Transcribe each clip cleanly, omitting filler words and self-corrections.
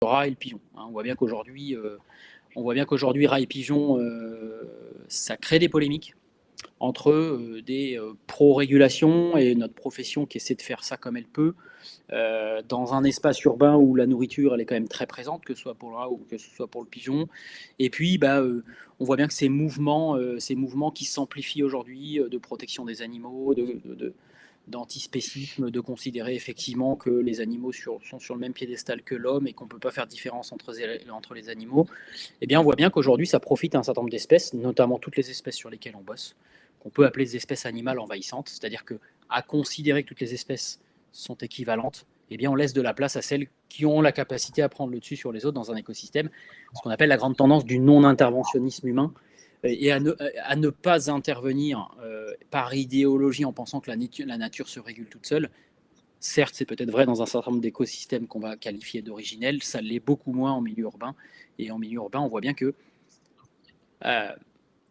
rat et le pigeon. On voit bien qu'aujourd'hui, rat et pigeon, ça crée des polémiques entre des pro-régulation et notre profession qui essaie de faire ça comme elle peut, dans un espace urbain où la nourriture elle est quand même très présente, que ce soit pour le rat ou que ce soit pour le pigeon. Et puis, on voit bien que ces mouvements qui s'amplifient aujourd'hui de protection des animaux, d'antispécisme, de considérer effectivement que les animaux sont sur le même piédestal que l'homme et qu'on ne peut pas faire différence entre les animaux, eh bien, on voit bien qu'aujourd'hui, ça profite à un certain nombre d'espèces, notamment toutes les espèces sur lesquelles on bosse, qu'on peut appeler des espèces animales envahissantes, c'est-à-dire qu'à considérer que toutes les espèces sont équivalentes, eh bien, on laisse de la place à celles qui ont la capacité à prendre le dessus sur les autres dans un écosystème, ce qu'on appelle la grande tendance du non-interventionnisme humain, et à ne pas intervenir par idéologie en pensant que la nature se régule toute seule. Certes, c'est peut-être vrai dans un certain nombre d'écosystèmes qu'on va qualifier d'originels, ça l'est beaucoup moins en milieu urbain. Et en milieu urbain, on voit bien que,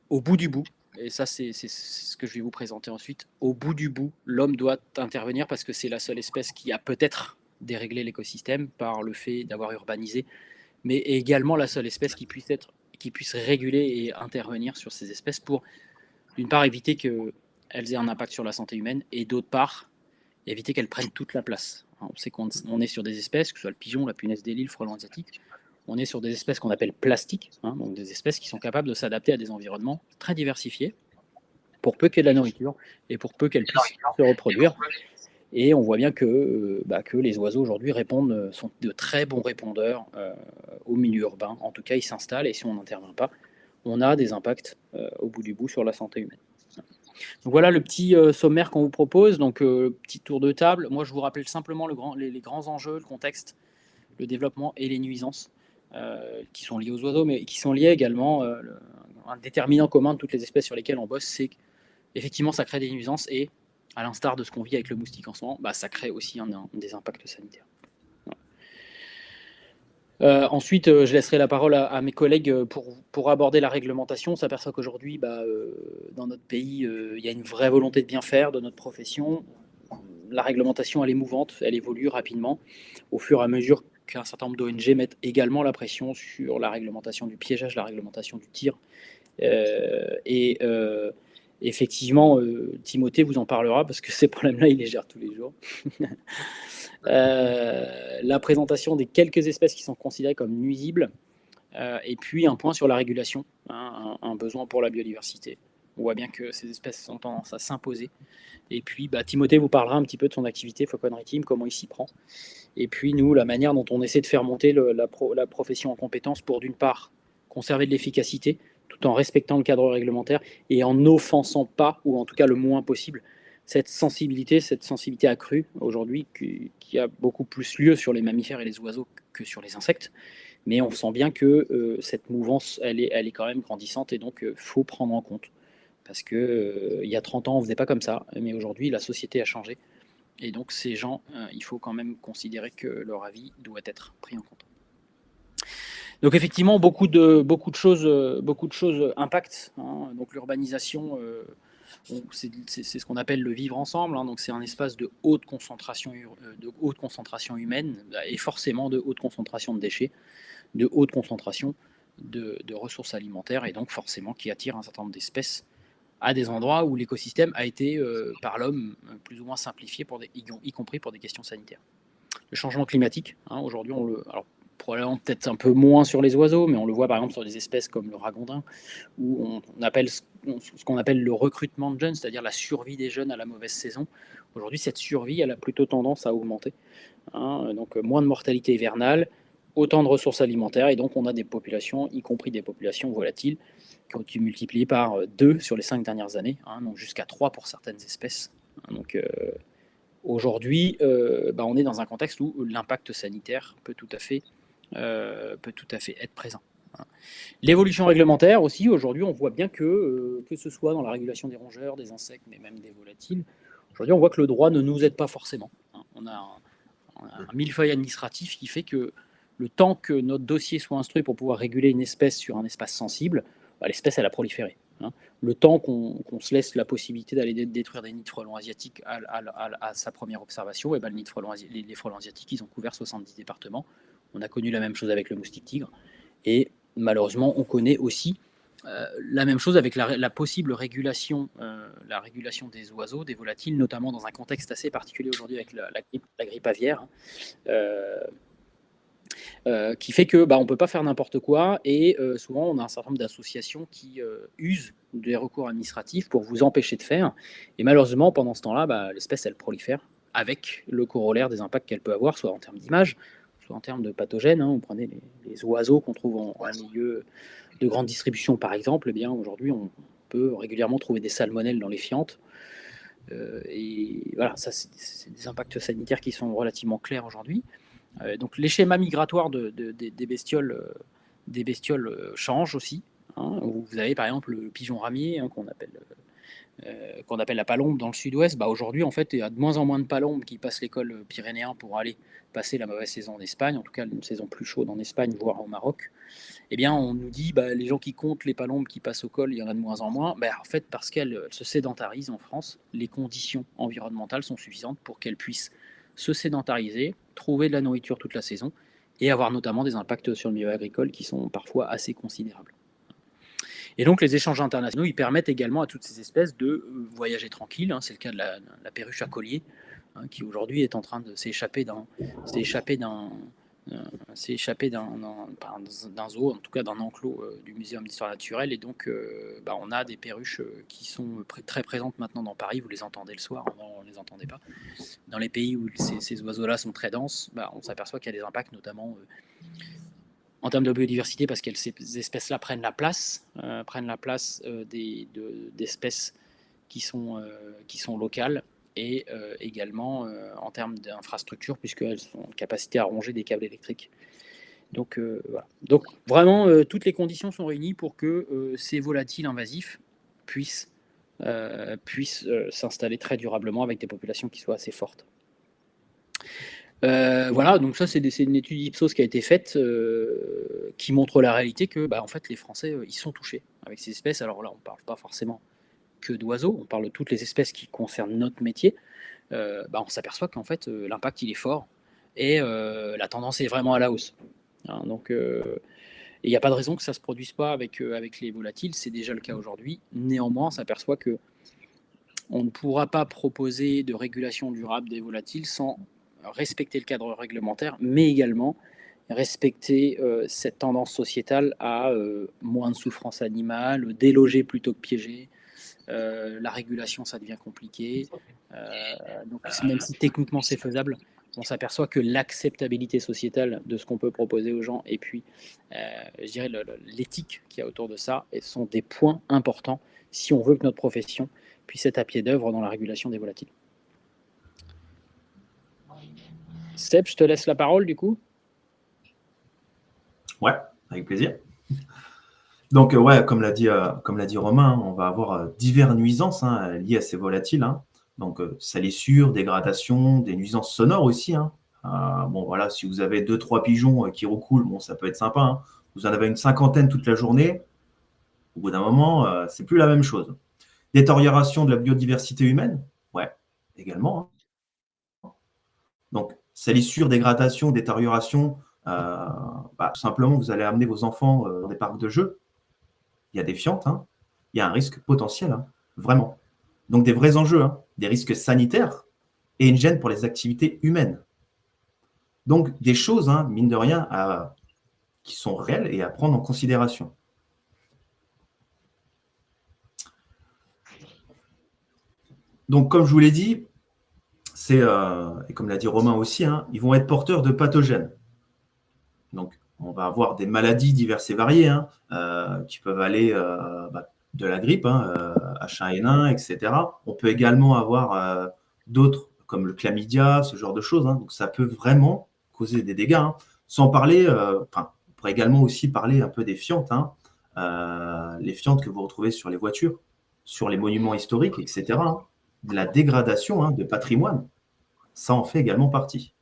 au bout du bout, et ça c'est ce que je vais vous présenter ensuite, au bout du bout, l'homme doit intervenir parce que c'est la seule espèce qui a peut-être déréglé l'écosystème par le fait d'avoir urbanisé, mais également la seule espèce qui puisse réguler et intervenir sur ces espèces pour, d'une part, éviter qu'elles aient un impact sur la santé humaine, et d'autre part, éviter qu'elles prennent toute la place. On sait qu'on est sur des espèces, que ce soit le pigeon, la punaise des lits, le frelon asiatique, on est sur des espèces qu'on appelle plastiques, donc des espèces qui sont capables de s'adapter à des environnements très diversifiés, pour peu qu'il y ait de la nourriture, et pour peu qu'elles puissent se reproduire. Et on voit bien que les oiseaux aujourd'hui sont de très bons répondeurs au milieu urbain. En tout cas, ils s'installent, et si on n'intervient pas, on a des impacts au bout du bout sur la santé humaine. Donc voilà le petit sommaire qu'on vous propose. Donc petit tour de table. Moi, je vous rappelle simplement les grands enjeux, le contexte, le développement et les nuisances qui sont liés aux oiseaux, mais qui sont liés également. Un déterminant commun de toutes les espèces sur lesquelles on bosse, c'est qu'effectivement, ça crée des nuisances, et à l'instar de ce qu'on vit avec le moustique en ce moment, ça crée aussi des impacts sanitaires. Ensuite, je laisserai la parole à mes collègues pour aborder la réglementation. On s'aperçoit qu'aujourd'hui, dans notre pays, il y a une vraie volonté de bien faire de notre profession. La réglementation, elle est mouvante, elle évolue rapidement au fur et à mesure qu'un certain nombre d'ONG mettent également la pression sur la réglementation du piégeage, la réglementation du tir. Effectivement, Timothée vous en parlera parce que ces problèmes-là, il les gère tous les jours. La présentation des quelques espèces qui sont considérées comme nuisibles, et puis un point sur la régulation, un besoin pour la biodiversité. On voit bien que ces espèces ont tendance à s'imposer. Et puis Timothée vous parlera un petit peu de son activité Falconry Team, comment il s'y prend. Et puis nous, la manière dont on essaie de faire monter la profession en compétences pour, d'une part, conserver de l'efficacité, tout en respectant le cadre réglementaire et en n'offensant pas, ou en tout cas le moins possible, cette sensibilité accrue aujourd'hui qui a beaucoup plus lieu sur les mammifères et les oiseaux que sur les insectes. Mais on sent bien que cette mouvance, elle est quand même grandissante, et donc faut prendre en compte. Parce que il y a 30 ans, on ne faisait pas comme ça, mais aujourd'hui, la société a changé. Et donc ces gens, il faut quand même considérer que leur avis doit être pris en compte. Donc effectivement, beaucoup de choses impactent. Donc l'urbanisation, c'est ce qu'on appelle le vivre ensemble. Donc c'est un espace de haute concentration humaine, et forcément de haute concentration de déchets, de haute concentration de ressources alimentaires, et donc forcément qui attire un certain nombre d'espèces à des endroits où l'écosystème a été par l'homme plus ou moins simplifié, y compris pour des questions sanitaires. Le changement climatique, aujourd'hui, alors probablement peut-être un peu moins sur les oiseaux, mais on le voit par exemple sur des espèces comme le ragondin, où on appelle ce qu'on appelle le recrutement de jeunes, c'est-à-dire la survie des jeunes à la mauvaise saison. Aujourd'hui, cette survie, elle a plutôt tendance à augmenter. Donc moins de mortalité hivernale, autant de ressources alimentaires, et donc on a des populations, y compris des populations volatiles, qui ont été multipliées par 2 sur les 5 dernières années, donc jusqu'à 3 pour certaines espèces. Donc aujourd'hui, on est dans un contexte où l'impact sanitaire peut tout à fait être présent. L'évolution réglementaire aussi, aujourd'hui, on voit bien que ce soit dans la régulation des rongeurs, des insectes, mais même des volatiles, aujourd'hui, on voit que le droit ne nous aide pas forcément. On a un millefeuille administratif qui fait que le temps que notre dossier soit instruit pour pouvoir réguler une espèce sur un espace sensible, l'espèce, elle a proliféré. Le temps qu'on se laisse la possibilité d'aller détruire des nids de frelons asiatiques à sa première observation, les frelons asiatiques, ils ont couvert 70 départements. On a connu la même chose avec le moustique tigre. Et malheureusement, on connaît aussi la même chose avec la possible régulation, la régulation des oiseaux, des volatiles, notamment dans un contexte assez particulier aujourd'hui avec la grippe aviaire, qui fait que on ne peut pas faire n'importe quoi et souvent on a un certain nombre d'associations qui usent des recours administratifs pour vous empêcher de faire. Et malheureusement, pendant ce temps-là, l'espèce elle prolifère avec le corollaire des impacts qu'elle peut avoir, soit en termes d'image, soit en termes de pathogènes. Vous prenez les oiseaux qu'on trouve en milieu de grande distribution, par exemple. Eh bien, aujourd'hui, on peut régulièrement trouver des salmonelles dans les fientes. Et voilà, ça, c'est des impacts sanitaires qui sont relativement clairs aujourd'hui. Donc, les schémas migratoires des bestioles, changent aussi. Vous avez par exemple le pigeon ramier qu'on appelle la palombe dans le sud-ouest. Aujourd'hui, en fait, il y a de moins en moins de palombes qui passent l'école pyrénéen pour aller passer la mauvaise saison en Espagne, en tout cas une saison plus chaude en Espagne, voire au Maroc. Eh bien, on nous dit, les gens qui comptent les palombes qui passent au col, il y en a de moins en moins. En fait, parce qu'elles se sédentarisent en France, les conditions environnementales sont suffisantes pour qu'elles puissent se sédentariser, trouver de la nourriture toute la saison et avoir notamment des impacts sur le milieu agricole qui sont parfois assez considérables. Et donc, les échanges internationaux, ils permettent également à toutes ces espèces de voyager tranquille. C'est le cas de la perruche à collier, qui aujourd'hui est en train de s'échapper d'un zoo, en tout cas d'un enclos du Muséum d'histoire naturelle. Et donc, on a des perruches qui sont très présentes maintenant dans Paris. Vous les entendez le soir, avant on ne les entendait pas. Dans les pays où ces oiseaux-là sont très denses, on s'aperçoit qu'il y a des impacts, notamment en termes de biodiversité, parce que ces espèces-là prennent la place d'espèces qui sont locales, et également en termes d'infrastructures, puisqu'elles sont en capacité à ronger des câbles électriques. Donc, voilà. Donc vraiment, toutes les conditions sont réunies pour que ces volatiles invasifs puissent s'installer très durablement avec des populations qui soient assez fortes. Voilà, donc ça c'est une étude Ipsos qui a été faite, qui montre la réalité que en fait les Français ils sont touchés avec ces espèces. Alors là on ne parle pas forcément que d'oiseaux, on parle de toutes les espèces qui concernent notre métier. On s'aperçoit qu'en fait l'impact il est fort et la tendance est vraiment à la hausse. Donc il n'y a pas de raison que ça ne se produise pas avec les volatiles, c'est déjà le cas aujourd'hui. Néanmoins on s'aperçoit que on ne pourra pas proposer de régulation durable des volatiles sans respecter le cadre réglementaire, mais également respecter cette tendance sociétale à moins de souffrance animale, déloger plutôt que piéger. La régulation, ça devient compliqué. Donc, même si techniquement c'est faisable, on s'aperçoit que l'acceptabilité sociétale de ce qu'on peut proposer aux gens et puis, je dirais, l'éthique qu'il y a autour de ça sont des points importants si on veut que notre profession puisse être à pied d'œuvre dans la régulation des volatiles. Seb, je te laisse la parole du coup. Ouais, avec plaisir. Donc, comme l'a dit Romain, on va avoir diverses nuisances liées à ces volatiles. Donc, salissure, dégradation, des nuisances sonores aussi. Voilà, si vous avez 2-3 pigeons qui recoulent, ça peut être sympa. Vous en avez une cinquantaine toute la journée. Au bout d'un moment, c'est plus la même chose. Détérioration de la biodiversité humaine, ouais, également. Donc, salissure, dégradation, détérioration, simplement, vous allez amener vos enfants dans des parcs de jeux. Il y a des fientes, il y a un risque potentiel, vraiment. Donc, des vrais enjeux, des risques sanitaires et une gêne pour les activités humaines. Donc, des choses, mine de rien, qui sont réelles et à prendre en considération. Donc, comme je vous l'ai dit, et comme l'a dit Romain aussi, ils vont être porteurs de pathogènes. Donc, on va avoir des maladies diverses et variées qui peuvent aller de la grippe, H1N1, etc. On peut également avoir d'autres comme le chlamydia, ce genre de choses. Donc, ça peut vraiment causer des dégâts. Sans parler, on pourrait également aussi parler un peu des fientes. Les fientes que vous retrouvez sur les voitures, sur les monuments historiques, etc. De la dégradation de patrimoine, ça en fait également partie.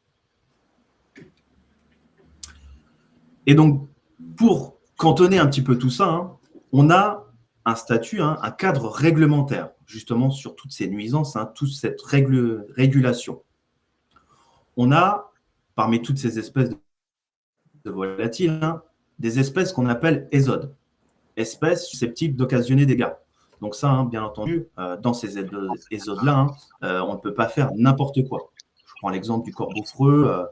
Et donc, pour cantonner un petit peu tout ça, on a un statut, un cadre réglementaire, justement sur toutes ces nuisances, toute cette régulation. On a, parmi toutes ces espèces volatiles, hein, des espèces qu'on appelle ésodes, espèces susceptibles d'occasionner des dégâts. Donc ça, hein, bien entendu, dans ces ésodes-là, hein, on ne peut pas faire n'importe quoi. Je prends l'exemple du corbeau freux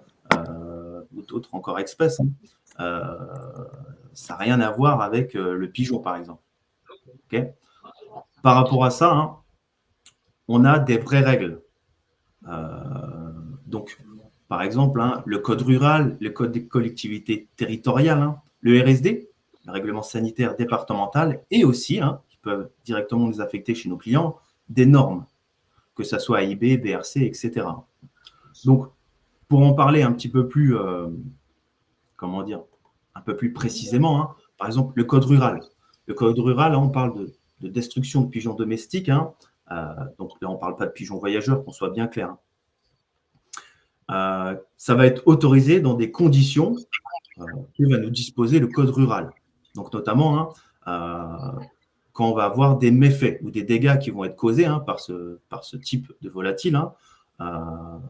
ou d'autres encore espèces. Hein. Ça n'a rien à voir avec le pigeon, par exemple. Okay. Par rapport à ça, hein, on a des vraies règles. Donc, par exemple, hein, le code rural, le code des collectivités territoriales, hein, le RSD, le règlement sanitaire départemental, et aussi, hein, qui peuvent directement nous affecter chez nos clients, des normes, que ce soit AIB, BRC, etc. Donc, pour en parler un petit peu plus, comment dire, un peu plus précisément, hein, par exemple, le code rural. Le code rural, là, on parle de destruction de pigeons domestiques. Hein, donc là, on ne parle pas de pigeons voyageurs, qu'on soit bien clair. Hein. Ça va être autorisé dans des conditions que va nous disposer le code rural. Donc, notamment, hein, quand on va avoir des méfaits ou des dégâts qui vont être causés hein, par ce type de volatile, hein,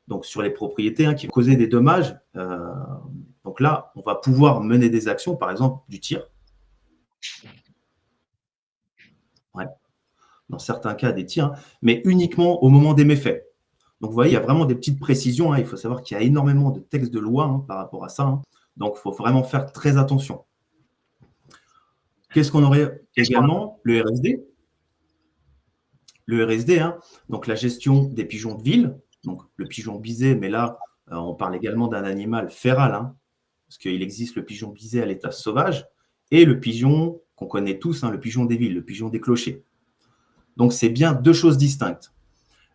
donc sur les propriétés hein, qui vont causer des dommages. Donc là, on va pouvoir mener des actions, par exemple du tir. Ouais. Dans certains cas, des tirs, hein, mais uniquement au moment des méfaits. Donc, vous voyez, il y a vraiment des petites précisions. Hein. Il faut savoir qu'il y a énormément de textes de loi hein, par rapport à ça. Hein. Donc, il faut vraiment faire très attention. Qu'est-ce qu'on aurait également? Le RSD. Le RSD, hein, donc la gestion des pigeons de ville. Donc, le pigeon bisé, mais là, on parle également d'un animal féral, hein, parce qu'il existe le pigeon bisé à l'état sauvage et le pigeon qu'on connaît tous, hein, le pigeon des villes, le pigeon des clochers. Donc, c'est bien deux choses distinctes.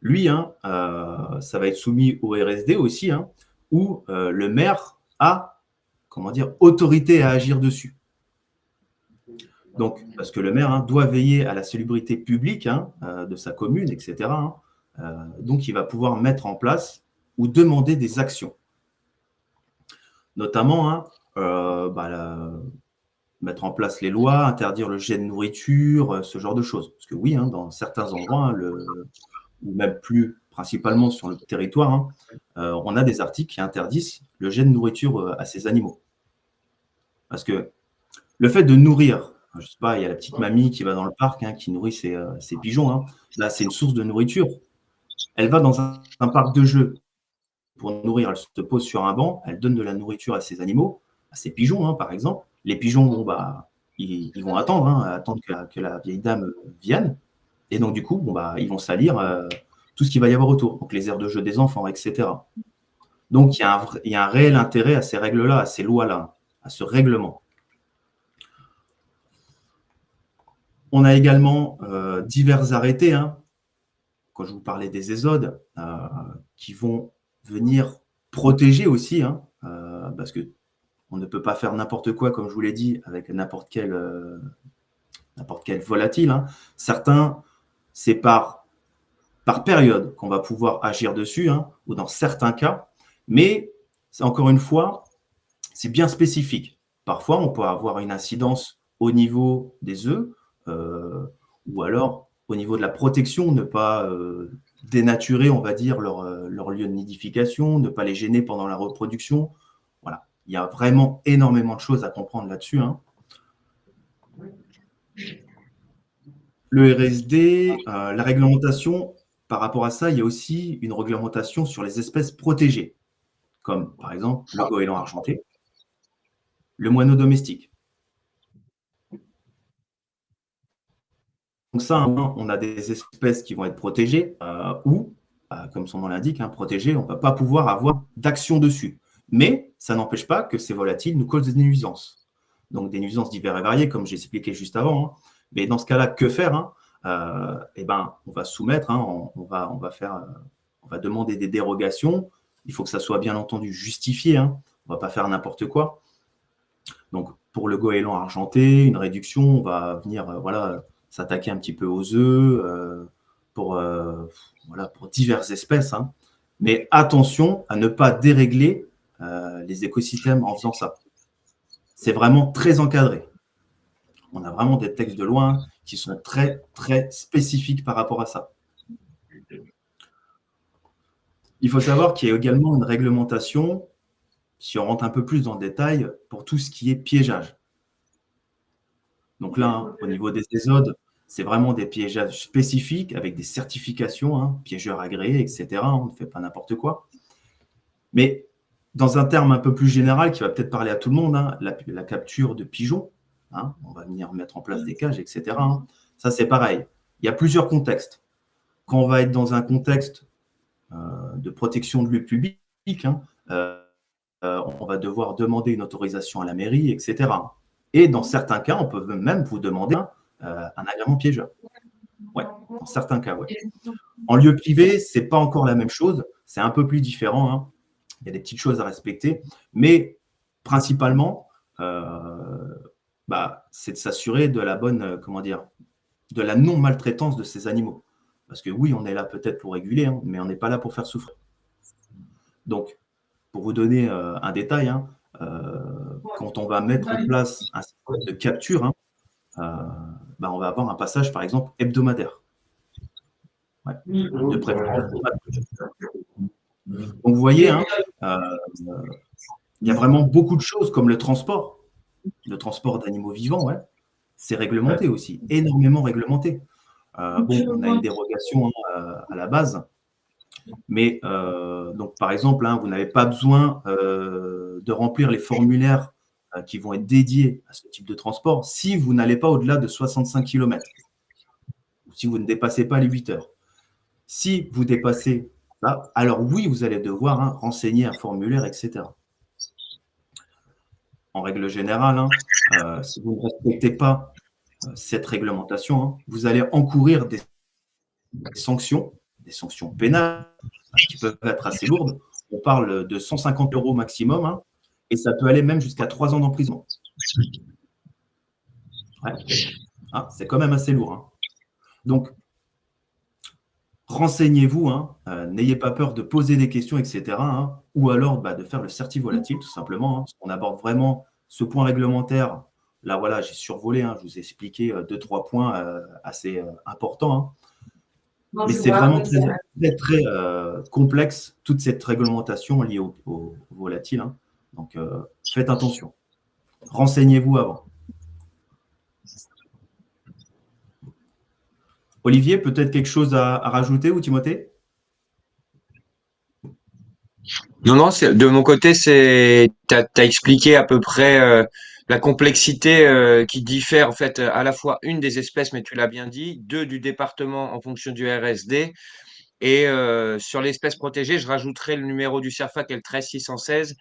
Lui, hein, ça va être soumis au RSD aussi, hein, où le maire a, comment dire, autorité à agir dessus. Donc, parce que le maire hein, doit veiller à la salubrité publique hein, de sa commune, etc. Hein, donc, il va pouvoir mettre en place ou demander des actions. Notamment, hein, mettre en place les lois, interdire le jet de nourriture, ce genre de choses. Parce que oui, hein, dans certains endroits, hein, ou même plus principalement sur le territoire, hein, on a des articles qui interdisent le jet de nourriture à ces animaux. Parce que le fait de nourrir, je ne sais pas, il y a la petite mamie qui va dans le parc, hein, qui nourrit ses pigeons. Hein. Là, c'est une source de nourriture. Elle va dans un parc de jeux pour nourrir. Elle se pose sur un banc, elle donne de la nourriture à ses animaux, à ses pigeons, hein, par exemple. Les pigeons, bon, ils vont attendre, hein, attendre que la vieille dame vienne. Et donc, du coup, bon, ils vont salir tout ce qu'il va y avoir autour. Donc, les aires de jeu des enfants, etc. Donc, il y a un réel intérêt à ces règles-là, à ces lois-là, à ce règlement. On a également divers arrêtés, hein, quand je vous parlais des ésodes, qui vont venir protéger aussi, hein, parce qu'on ne peut pas faire n'importe quoi, comme je vous l'ai dit, avec n'importe quel volatile. Hein. Certains, c'est par période qu'on va pouvoir agir dessus, hein, ou dans certains cas, mais encore une fois, c'est bien spécifique. Parfois, on peut avoir une incidence au niveau des œufs, ou alors au niveau de la protection, ne pas dénaturer, on va dire, leur lieu de nidification, ne pas les gêner pendant la reproduction. Voilà, il y a vraiment énormément de choses à comprendre là-dessus. Hein. Le RSD, la réglementation, par rapport à ça, il y a aussi une réglementation sur les espèces protégées, comme par exemple le goéland argenté, le moineau domestique. Donc ça, on a des espèces qui vont être protégées ou, comme son nom l'indique, hein, protégées, on ne va pas pouvoir avoir d'action dessus. Mais ça n'empêche pas que ces volatiles nous causent des nuisances. Donc des nuisances diverses et variées, comme j'ai expliqué juste avant. Hein. Mais dans ce cas-là, que faire hein on va soumettre, hein, on va demander des dérogations. Il faut que ça soit bien entendu justifié. Hein. On ne va pas faire n'importe quoi. Donc pour le goéland argenté, une réduction, on va venir s'attaquer un petit peu aux œufs pour diverses espèces. Hein. Mais attention à ne pas dérégler les écosystèmes en faisant ça. C'est vraiment très encadré. On a vraiment des textes de loi hein, qui sont très, très spécifiques par rapport à ça. Il faut savoir qu'il y a également une réglementation si on rentre un peu plus dans le détail, pour tout ce qui est piégeage. Donc là, au niveau des ésodes, c'est vraiment des piégeages spécifiques avec des certifications, piégeurs agréés, etc. On ne fait pas n'importe quoi. Mais dans un terme un peu plus général qui va peut-être parler à tout le monde, la capture de pigeons, on va venir mettre en place des cages, etc. Ça, c'est pareil. Il y a plusieurs contextes. Quand on va être dans un contexte de protection de lieux publics, on va devoir demander une autorisation à la mairie, etc. Et dans certains cas, on peut même vous demander un agrément piégeur. Ouais, dans certains cas, ouais. En lieu privé, ce n'est pas encore la même chose. C'est un peu plus différent. Il y a des petites choses à respecter. Mais principalement, c'est de s'assurer de la bonne, de la non-maltraitance de ces animaux. Parce que oui, on est là peut-être pour réguler, mais on n'est pas là pour faire souffrir. Donc, pour vous donner un détail, quand on va mettre en place un système de capture, on va avoir un passage, par exemple, hebdomadaire. Ouais, de préférence. Donc, vous voyez, il y a vraiment beaucoup de choses comme le transport d'animaux vivants, c'est réglementé aussi, énormément réglementé. On a une dérogation à la base, mais donc par exemple, vous n'avez pas besoin de remplir les formulaires qui vont être dédiés à ce type de transport si vous n'allez pas au-delà de 65 km, ou si vous ne dépassez pas les 8 heures. Si vous dépassez ça, alors oui, vous allez devoir renseigner un formulaire, etc. En règle générale, si vous ne respectez pas cette réglementation, vous allez encourir des sanctions pénales qui peuvent être assez lourdes. On parle de 150 € maximum et ça peut aller même jusqu'à 3 ans d'emprisonnement. Ouais. C'est quand même assez lourd. Donc, renseignez-vous, n'ayez pas peur de poser des questions, etc. Ou alors de faire le certi volatile, tout simplement. On aborde vraiment ce point réglementaire. Là, voilà, j'ai survolé, je vous ai expliqué 2-3 points assez importants. Mais c'est vraiment très, très, très complexe, toute cette réglementation liée au volatile. Donc, faites attention. Renseignez-vous avant. Olivier, peut-être quelque chose à rajouter ou Timothée? Non, de mon côté, tu as expliqué à peu près la complexité qui diffère en fait à la fois une des espèces, mais tu l'as bien dit, deux du département en fonction du RSD. Et sur l'espèce protégée, je rajouterai le numéro du CERFA qui est le 13616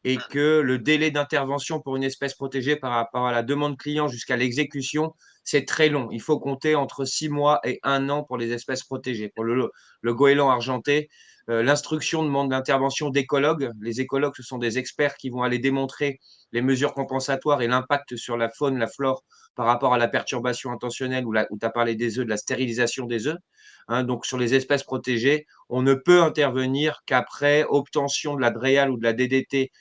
et que le délai d'intervention pour une espèce protégée par rapport à la demande client jusqu'à l'exécution, c'est très long. Il faut compter entre 6 mois et 1 an pour les espèces protégées. Pour le goéland argenté, l'instruction demande l'intervention d'écologues. Les écologues, ce sont des experts qui vont aller démontrer les mesures compensatoires et l'impact sur la faune, la flore par rapport à la perturbation intentionnelle où tu as parlé des œufs, de la stérilisation des œufs. Donc, sur les espèces protégées, on ne peut intervenir qu'après obtention de la DREAL ou de la DDT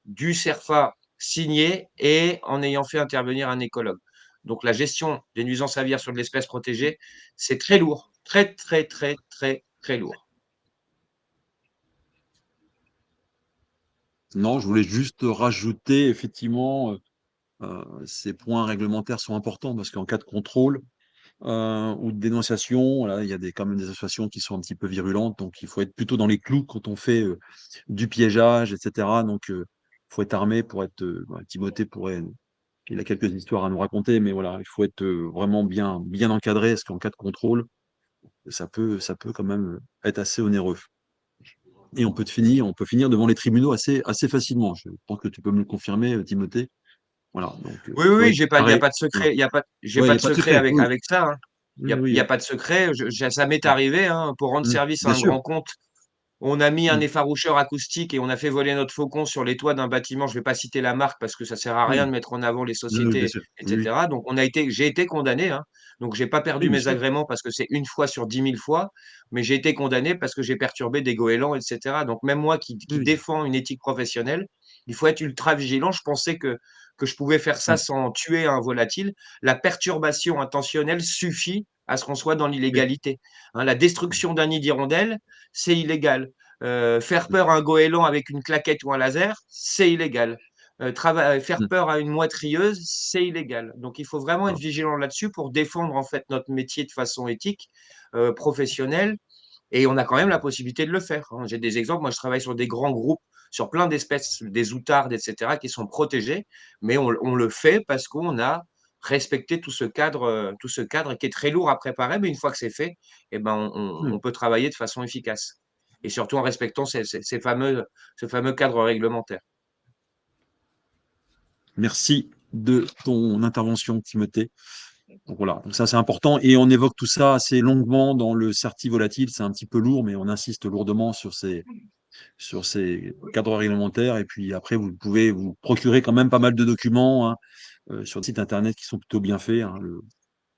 du CERFA signé et en ayant fait intervenir un écologue. Donc, la gestion des nuisances aviaires sur de l'espèce protégée, c'est très lourd, très, très, très, très, très lourd. Non, je voulais juste rajouter, effectivement, ces points réglementaires sont importants parce qu'en cas de contrôle ou de dénonciation, voilà, il y a quand même des associations qui sont un petit peu virulentes, donc il faut être plutôt dans les clous quand on fait du piégeage, etc. Donc, il faut être armé pour être. Timothée il a quelques histoires à nous raconter, mais voilà, il faut être vraiment bien encadré, parce qu'en cas de contrôle, ça peut quand même être assez onéreux. Et on peut finir devant les tribunaux assez facilement. Je pense que tu peux me le confirmer, Timothée. Voilà, donc, oui, il n'y a pas de secret, pas de secret avec ça. Il n'y a pas de secret. Ça m'est arrivé pour rendre service à un grand compte. On a mis un effaroucheur acoustique et on a fait voler notre faucon sur les toits d'un bâtiment. Je ne vais pas citer la marque parce que ça ne sert à rien de mettre en avant les sociétés, etc. Donc, j'ai été condamné. Donc, je n'ai pas perdu mes agréments parce que c'est une fois sur 10 000 fois, mais j'ai été condamné parce que j'ai perturbé des goélands, etc. Donc, même moi qui défends une éthique professionnelle, il faut être ultra vigilant. Je pensais que je pouvais faire ça sans tuer un volatile. La perturbation intentionnelle suffit à ce qu'on soit dans l'illégalité. La destruction d'un nid d'hirondelle, c'est illégal. Faire peur à un goéland avec une claquette ou un laser, c'est illégal. Faire peur à une moitrieuse, c'est illégal. Donc, il faut vraiment être vigilant là-dessus pour défendre en fait notre métier de façon éthique, professionnelle. Et on a quand même la possibilité de le faire, hein. J'ai des exemples. Moi, je travaille sur des grands groupes, sur plein d'espèces, des outardes, etc., qui sont protégées, mais on le fait parce qu'on a respecté tout ce cadre qui est très lourd à préparer, mais une fois que c'est fait, eh ben, on peut travailler de façon efficace. Et surtout en respectant ce fameux cadre réglementaire. Merci de ton intervention, Timothée. Donc voilà, donc ça c'est important et on évoque tout ça assez longuement dans le certi volatile. C'est un petit peu lourd, mais on insiste lourdement sur ces cadres réglementaires. Et puis après, vous pouvez vous procurer quand même pas mal de documents, hein, sur des sites internet qui sont plutôt bien faits, hein.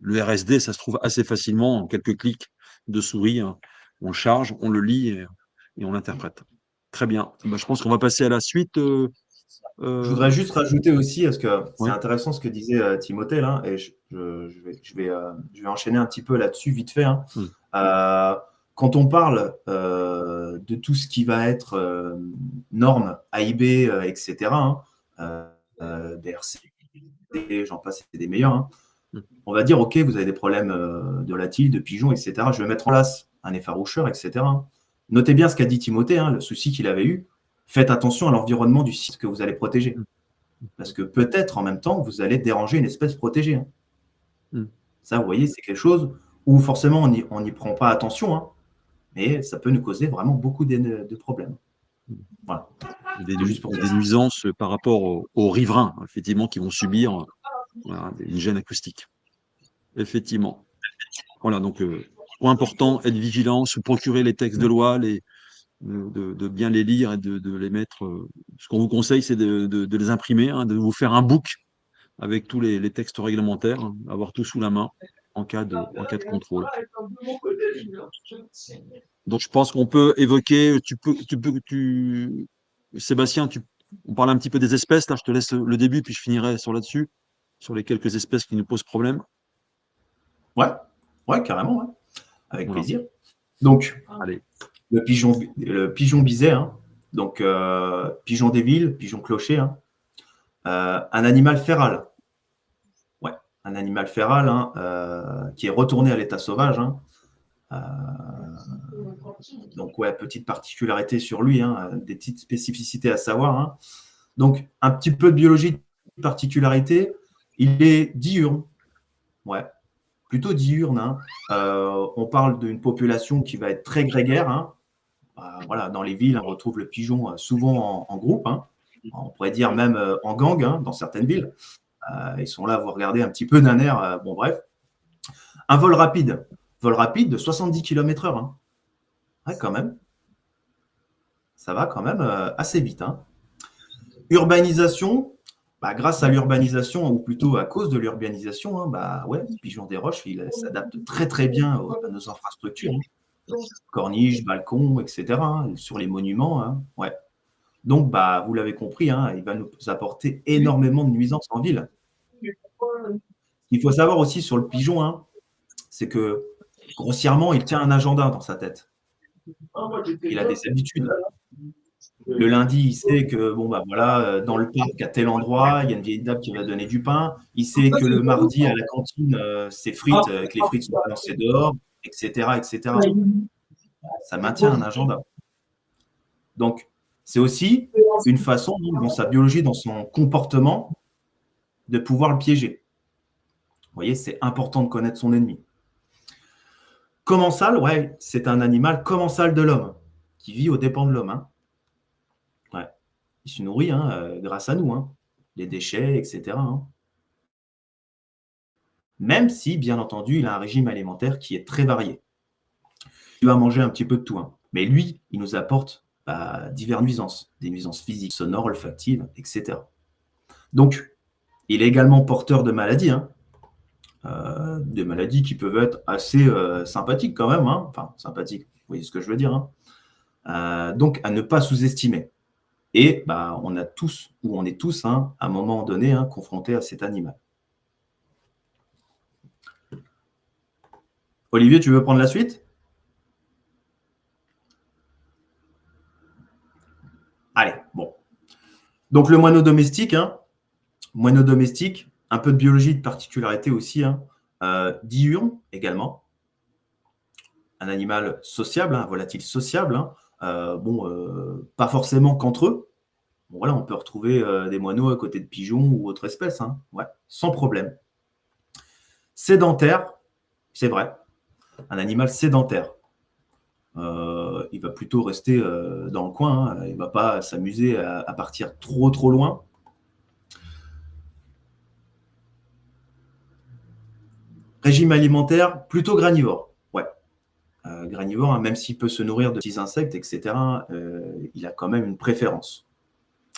Le RSD, ça se trouve assez facilement en quelques clics de souris, hein. On le charge, on le lit et on l'interprète. Très bien. Bah, je pense qu'on va passer à la suite. Je voudrais juste rajouter aussi, parce que c'est Ouais. intéressant ce que disait Timothée, là, et je vais enchaîner un petit peu là-dessus vite fait, hein. Quand on parle de tout ce qui va être normes, AIB, etc., BRC, j'en passe, c'est des meilleurs, hein. On va dire, OK, vous avez des problèmes de latil, de pigeons, etc. Je vais mettre en place un effaroucheur, etc. Notez bien ce qu'a dit Timothée, hein, le souci qu'il avait eu. Faites attention à l'environnement du site que vous allez protéger. Parce que peut-être en même temps, vous allez déranger une espèce protégée, hein. Ça, vous voyez, c'est quelque chose où forcément on n'y prend pas attention, hein, mais ça peut nous causer vraiment beaucoup de problèmes. Voilà. Des nuisances par rapport aux riverains, effectivement, qui vont subir voilà, une gêne acoustique. Effectivement. Voilà, donc point important, être vigilant, se procurer les textes de loi, de bien les lire et de les mettre. Ce qu'on vous conseille, c'est de les imprimer, hein, de vous faire un book avec tous les textes réglementaires, hein, avoir tout sous la main en cas de contrôle. Donc je pense qu'on peut évoquer, Sébastien, on parle un petit peu des espèces, là je te laisse le début, puis je finirai là-dessus, sur les quelques espèces qui nous posent problème. Ouais, carrément, ouais. Avec Voilà. plaisir. Donc, Allez. le pigeon biset, hein. Donc pigeon des villes, pigeon clocher, hein. Un animal féral. Ouais, un animal féral, hein, qui est retourné à l'état sauvage, hein. Donc, ouais, petite particularité sur lui, hein, des petites spécificités à savoir, hein. Donc, un petit peu de biologie de particularité. Il est diurne. Ouais, plutôt diurne, hein. On parle d'une population qui va être très grégaire, hein. Voilà, dans les villes, on retrouve le pigeon souvent en groupe, hein. On pourrait dire même en gang, hein, dans certaines villes. Ils sont là à vous regarder un petit peu d'un air. Bon, bref. Un vol rapide de 70 km/h, hein. Ouais, quand même. Ça va quand même assez vite, hein. Urbanisation, grâce à l'urbanisation, ou plutôt à cause de l'urbanisation, hein, ouais, le pigeon des roches, il s'adapte très très bien à nos infrastructures, hein. Corniches, balcons, etc., hein, sur les monuments, hein, ouais. Donc, vous l'avez compris, hein, il va nous apporter énormément de nuisances en ville. Il faut savoir aussi sur le pigeon, hein, c'est que grossièrement, il tient un agenda dans sa tête. Il a des habitudes. Le lundi, il sait que voilà, dans le parc, à tel endroit, il y a une vieille dame qui va donner du pain. Il sait que le mardi, à la cantine, c'est frites, que les frites sont balancées dehors, etc., etc. Ça maintient un agenda. Donc, c'est aussi une façon, dans sa biologie, dans son comportement, de pouvoir le piéger. Vous voyez, c'est important de connaître son ennemi. Commensal, ouais, c'est un animal commensal de l'homme, qui vit aux dépens de l'homme, hein. Ouais. Il se nourrit, hein, grâce à nous, hein, les déchets, etc., hein. Même si, bien entendu, il a un régime alimentaire qui est très varié. Il va manger un petit peu de tout, hein. Mais lui, il nous apporte diverses nuisances, des nuisances physiques, sonores, olfactives, etc. Donc, il est également porteur de maladies, hein. Des maladies qui peuvent être assez sympathiques quand même, hein. Enfin, sympathiques, vous voyez ce que je veux dire, hein. Donc, à ne pas sous-estimer. Et on est tous, hein, à un moment donné, hein, confrontés à cet animal. Olivier, tu veux prendre la suite? Allez, bon. Donc, le moineau domestique, moineau domestique, un peu de biologie, de particularité aussi, diurne également. Un animal sociable, un volatile sociable. Pas forcément qu'entre eux. Bon, voilà, on peut retrouver des moineaux à côté de pigeons ou autres espèces, ouais, sans problème. Sédentaire, c'est vrai, un animal sédentaire. Il va plutôt rester dans le coin, il ne va pas s'amuser à partir trop loin. Régime alimentaire plutôt granivore, ouais. Granivore, même s'il peut se nourrir de petits insectes, etc., il a quand même une préférence.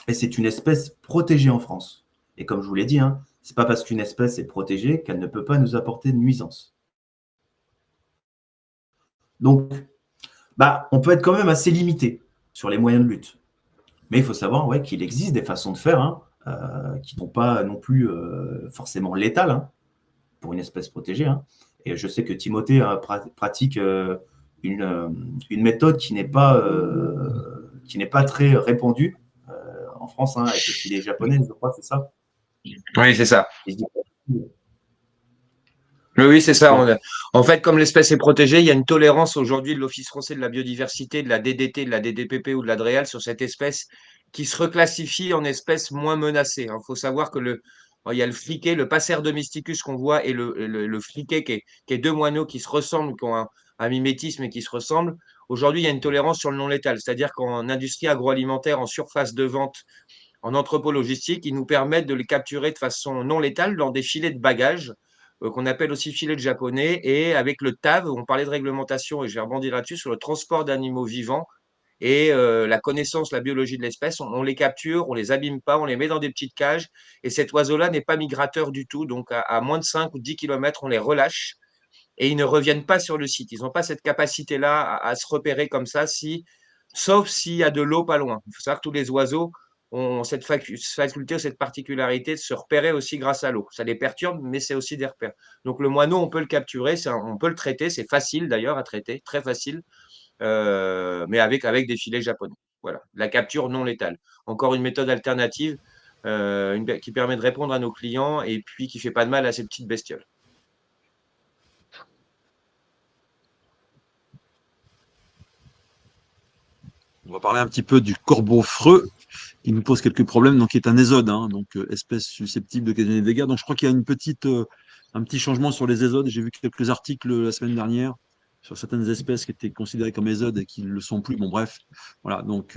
Et c'est une espèce protégée en France. Et comme je vous l'ai dit, c'est pas parce qu'une espèce est protégée qu'elle ne peut pas nous apporter de nuisance. Donc, on peut être quand même assez limité sur les moyens de lutte. Mais il faut savoir qu'il existe des façons de faire qui ne sont pas non plus forcément létales pour une espèce protégée. Et je sais que Timothée pratique une méthode qui n'est pas très répandue en France, avec le filet japonais, je crois, c'est ça? Oui, c'est ça. Oui, c'est ça. En fait, comme l'espèce est protégée, il y a une tolérance aujourd'hui de l'Office français de la biodiversité, de la DDT, de la DDPP ou de la DREAL sur cette espèce qui se reclassifie en espèce moins menacée. Il faut savoir que il y a le friquet, le Passer domesticus qu'on voit et le friquet qui est deux moineaux qui se ressemblent, qui ont un mimétisme et qui se ressemblent. Aujourd'hui, il y a une tolérance sur le non létal, c'est-à-dire qu'en industrie agroalimentaire, en surface de vente, en entrepôt logistique, ils nous permettent de les capturer de façon non létale dans des filets de bagages qu'on appelle aussi filets de japonais. Et avec le TAV, on parlait de réglementation, et je vais rebondir là-dessus, sur le transport d'animaux vivants et la connaissance, la biologie de l'espèce, on les capture, on les abîme pas, on les met dans des petites cages. Et cet oiseau-là n'est pas migrateur du tout. Donc, à moins de 5 ou 10 km, on les relâche et ils ne reviennent pas sur le site. Ils n'ont pas cette capacité-là à se repérer comme ça, sauf s'il y a de l'eau pas loin. Il faut savoir que tous les oiseaux ont cette faculté, cette particularité de se repérer aussi grâce à l'eau. Ça les perturbe, mais c'est aussi des repères. Donc le moineau, on peut le capturer, on peut le traiter, c'est facile d'ailleurs à traiter, très facile, mais avec des filets japonais. Voilà, la capture non létale. Encore une méthode alternative qui permet de répondre à nos clients et puis qui ne fait pas de mal à ces petites bestioles. On va parler un petit peu du corbeau-freux, qui nous pose quelques problèmes, donc qui est un ésode, donc espèce susceptible d'occasionner des dégâts. Donc je crois qu'il y a un petit changement sur les ésodes. J'ai vu quelques articles la semaine dernière sur certaines espèces qui étaient considérées comme ésodes et qui ne le sont plus. Bon, bref, voilà. Donc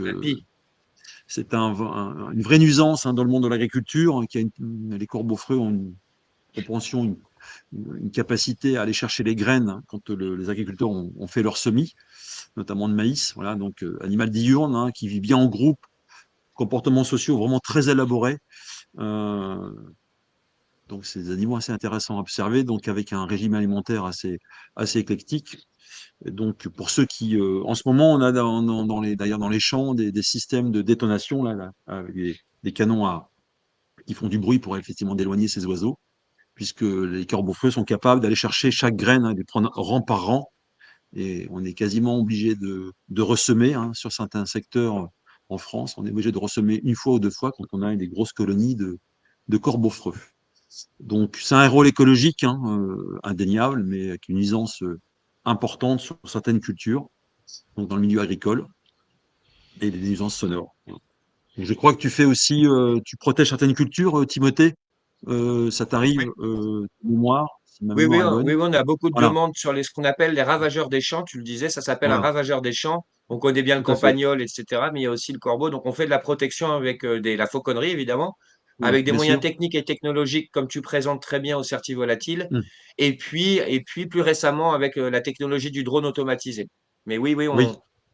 c'est une vraie nuisance dans le monde de l'agriculture. Les corbeaux-freux ont une propension, une capacité à aller chercher les graines quand les agriculteurs ont fait leur semis, notamment de maïs. Voilà, donc animal diurne qui vit bien en groupe, comportements sociaux vraiment très élaborés. Donc, c'est des animaux assez intéressants à observer, donc avec un régime alimentaire assez éclectique. Et donc, pour ceux qui, en ce moment, on a d'ailleurs dans les champs des systèmes de détonation là, avec des canons qui font du bruit pour effectivement d'éloigner ces oiseaux, puisque les corbeaux-freux sont capables d'aller chercher chaque graine, de prendre rang par rang, et on est quasiment obligé de ressemer sur certains secteurs en France. On est obligé de ressemer une fois ou deux fois quand on a des grosses colonies de corbeaux-freux. Donc, c'est un rôle écologique indéniable, mais avec une nuisance importante sur certaines cultures, donc dans le milieu agricole, et des nuisances sonores. Donc, je crois que tu fais aussi, tu protèges certaines cultures, Timothée. Ça t'arrive, mémoire, si ma Oui, mémoire est bonne. on a beaucoup de Voilà, demandes sur ce qu'on appelle les ravageurs des champs. Tu le disais, ça s'appelle un voilà, ravageur des champs. On connaît bien le tout à fait. campagnol, etc. Mais il y a aussi le corbeau. Donc, on fait de la protection avec la fauconnerie, évidemment, Oui, avec des bien moyens sûr. techniques et technologiques, comme tu présentes très bien au Certivolatile. Hum. Et puis, plus récemment, avec la technologie du drone automatisé. Mais oui, Oui,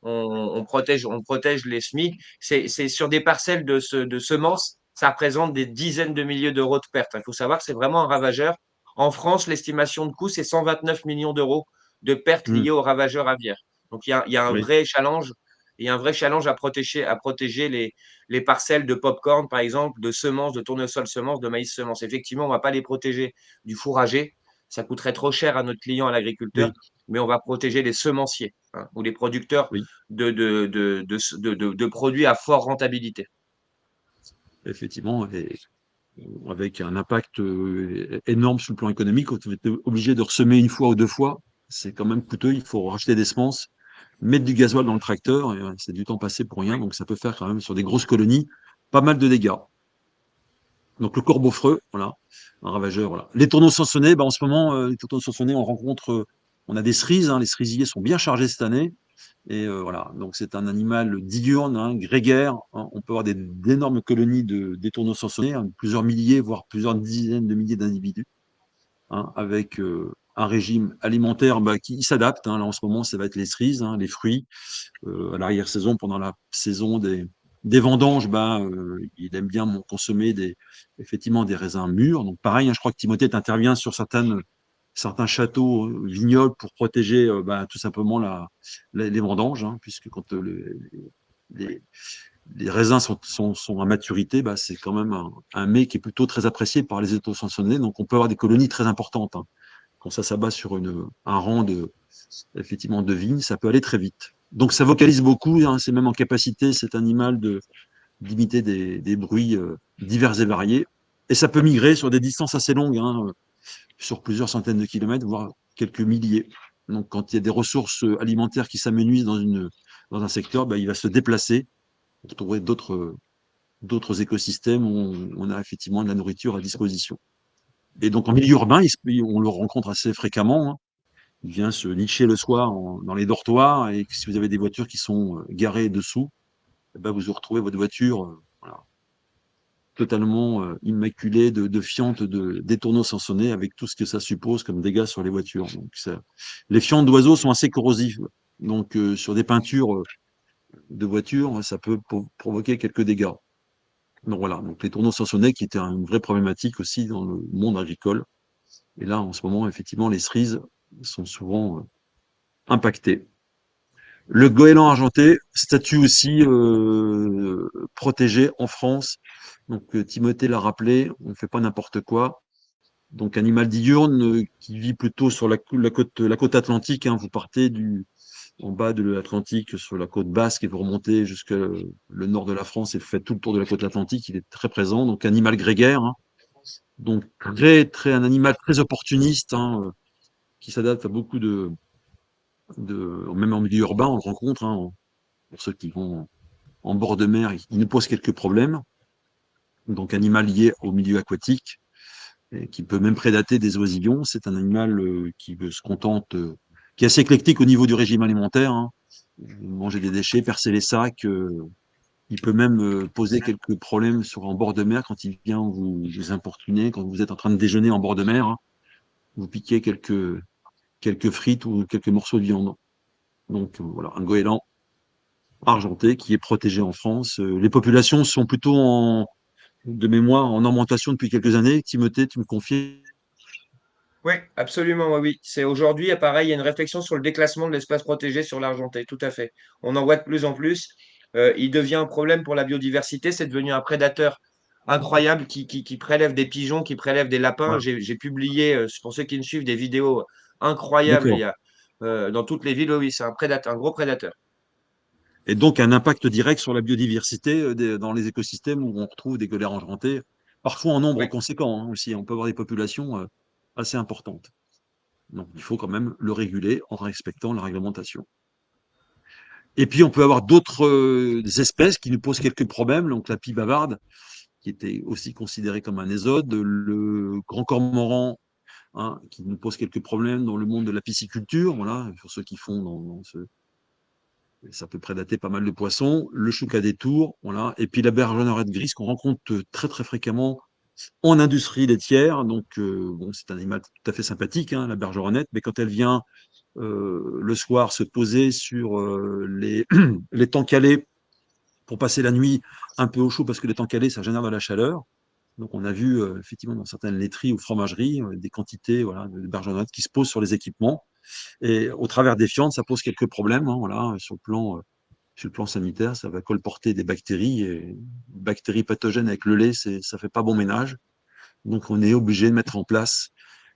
on protège les semis. C'est sur des parcelles de semences, ça représente des dizaines de milliers d'euros de pertes. Il faut savoir que c'est vraiment un ravageur. En France, l'estimation de coût, c'est 129 millions d'euros de pertes liées hum, aux ravageurs aviaires. Donc, il y a un oui, vrai challenge. Il y a un vrai challenge à protéger les parcelles de pop-corn, par exemple, de semences, de tournesol semences, de maïs semences. Effectivement, on ne va pas les protéger du fourrager. Ça coûterait trop cher à notre client, à l'agriculteur. oui. mais on va protéger les semenciers, hein, ou les producteurs Oui, de produits à forte rentabilité. effectivement, et avec un impact énorme sur le plan économique. Quand vous êtes obligé de ressemer une fois ou deux fois, c'est quand même coûteux. Il faut racheter des semences, mettre du gasoil dans le tracteur, et c'est du temps passé pour rien. Oui. Donc ça peut faire quand même sur des grosses colonies pas mal de dégâts. Donc le corbeau-freux, voilà, un ravageur. Voilà. Les tourneaux sansonnés, bah, en ce moment, les tourneaux sansonnés, on rencontre, on a des cerises, hein, les cerisiers sont bien chargés cette année. Et voilà, donc c'est un animal diurne, hein, grégaire, hein. On peut avoir d'énormes colonies des tourneaux sansonnés, hein, plusieurs milliers, voire plusieurs dizaines de milliers d'individus, hein, avec un régime alimentaire bah, qui s'adapte, hein. Là, en ce moment, ça va être les cerises, hein, les fruits. À l'arrière-saison, pendant la saison des vendanges, bah, il aime bien consommer effectivement des raisins mûrs. Donc pareil, hein, je crois que Timothée intervient sur certains châteaux vignobles pour protéger bah, tout simplement les vendanges, hein, puisque quand les, les raisins sont à maturité, bah, c'est quand même un mets qui est plutôt très apprécié par les autosaisonnés. Donc on peut avoir des colonies très importantes, hein. Quand ça s'abat sur un rang effectivement de vignes, ça peut aller très vite. Donc ça vocalise beaucoup, hein, c'est même en capacité cet animal d'imiter des bruits divers et variés. Et ça peut migrer sur des distances assez longues, hein, sur plusieurs centaines de kilomètres, voire quelques milliers. Donc quand il y a des ressources alimentaires qui s'amenuisent dans un secteur, bah, il va se déplacer pour trouver d'autres écosystèmes où on a effectivement de la nourriture à disposition. Et donc en milieu urbain, on le rencontre assez fréquemment, hein. Il vient se nicher le soir dans les dortoirs, et si vous avez des voitures qui sont garées dessous, eh ben vous retrouvez votre voiture voilà, totalement immaculée de fientes, des tourneaux sansonnés, avec tout ce que ça suppose comme dégâts sur les voitures. Donc, les fientes d'oiseaux sont assez corrosives. Donc sur des peintures de voitures, ça peut provoquer quelques dégâts. Donc voilà, donc les tourneaux sansonnés qui étaient une vraie problématique aussi dans le monde agricole. Et là, en ce moment, effectivement, les cerises sont souvent impactées. Le goéland argenté, statut aussi protégé en France. Donc Timothée l'a rappelé, on ne fait pas n'importe quoi. Donc animal diurne qui vit plutôt sur la côte atlantique, hein. Vous partez en bas de l'Atlantique sur la côte basque et vous remontez jusqu'à le nord de la France et vous faites tout le tour de la côte atlantique. Il est très présent. Donc animal grégaire, hein. Donc un animal très opportuniste, hein, qui s'adapte à beaucoup même en milieu urbain, on le rencontre, hein, pour ceux qui vont en bord de mer, il nous pose quelques problèmes. Donc, animal lié au milieu aquatique, et qui peut même prédater des oisillons. C'est un animal qui se contente, qui est assez éclectique au niveau du régime alimentaire, hein. Manger des déchets, percer les sacs. Il peut même poser quelques problèmes en bord de mer quand il vient vous importuner, quand vous êtes en train de déjeuner en bord de mer, hein. Vous piquez quelques frites ou quelques morceaux de viande. Donc, voilà, un goéland argenté qui est protégé en France. Les populations sont plutôt de mémoire en augmentation depuis quelques années. Timothée, tu me confies? Oui, absolument, oui, oui. C'est aujourd'hui, pareil, il y a une réflexion sur le déclassement de l'espace protégé sur l'Argentais, tout à fait. On en voit de plus en plus. Il devient un problème pour la biodiversité, c'est devenu un prédateur incroyable qui prélève des pigeons, qui prélève des lapins. Voilà. J'ai publié, pour ceux qui me suivent, des vidéos incroyables. D'accord. Dans toutes les villes, oui, oui, c'est un prédateur, un gros prédateur. Et donc un impact direct sur la biodiversité dans les écosystèmes où on retrouve des goélands argentés, parfois en nombre Oui. conséquent, hein, aussi. On peut avoir des populations assez importantes. Donc il faut quand même le réguler en respectant la réglementation. Et puis on peut avoir d'autres espèces qui nous posent quelques problèmes. Donc la pie bavarde, qui était aussi considérée comme un ésode, le grand cormoran, hein, qui nous pose quelques problèmes dans le monde de la pisciculture, voilà, pour ceux qui font ça peut prédater pas mal de poissons, le choucas des tours, voilà, et puis la bergeronnette grise qu'on rencontre très très fréquemment en industrie laitière. Donc bon, c'est un animal tout à fait sympathique, hein, la bergeronnette, mais quand elle vient le soir se poser sur les temps calés pour passer la nuit un peu au chaud, parce que les temps calés, ça génère de la chaleur. Donc, on a vu effectivement dans certaines laiteries ou fromageries des quantités, voilà, de bergeronnettes qui se posent sur les équipements. Et au travers des fientes, ça pose quelques problèmes, hein, voilà, sur le plan sanitaire. Ça va colporter des bactéries, et bactéries pathogènes avec le lait, ça fait pas bon ménage. Donc, on est obligé de mettre en place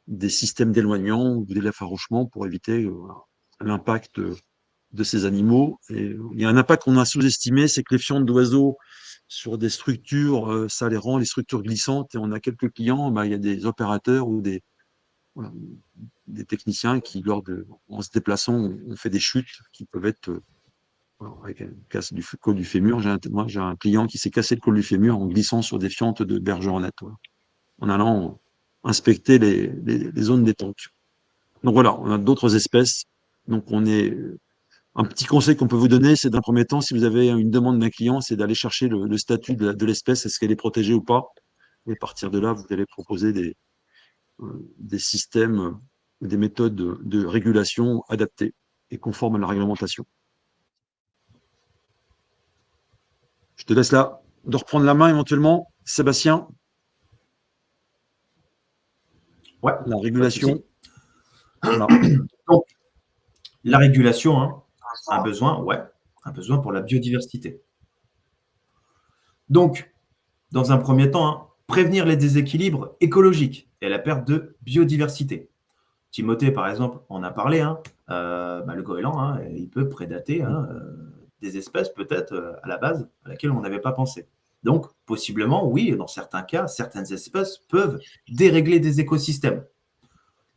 des systèmes d'éloignement ou d'effarouchement pour éviter voilà, l'impact de ces animaux. Et il y a un impact qu'on a sous-estimé, c'est que les fientes d'oiseaux sur des structures, ça les rend les structures glissantes. Et on a quelques clients, il y a des opérateurs ou voilà, des techniciens qui, en se déplaçant, ont fait des chutes qui peuvent être avec une casse du col du fémur. Moi, j'ai un client qui s'est cassé le col du fémur en glissant sur des fientes de bergeronnette, voilà, en allant inspecter les zones d'étanque. Donc voilà, on a d'autres espèces. Donc un petit conseil qu'on peut vous donner, c'est d'un premier temps, si vous avez une demande d'un client, c'est d'aller chercher le statut de l'espèce, est-ce qu'elle est protégée ou pas. Et à partir de là, vous allez proposer des systèmes, des méthodes de régulation adaptées et conformes à la réglementation. Je te laisse là de reprendre la main éventuellement. Sébastien, Ouais, la pas de régulation. souci. Voilà. Donc, la régulation, un besoin pour la biodiversité. Donc, dans un premier temps, prévenir les déséquilibres écologiques et la perte de biodiversité. Timothée, par exemple, en a parlé. Le goéland, il peut prédater des espèces peut-être à la base à laquelle on n'avait pas pensé. Donc, possiblement, oui, dans certains cas, certaines espèces peuvent dérégler des écosystèmes.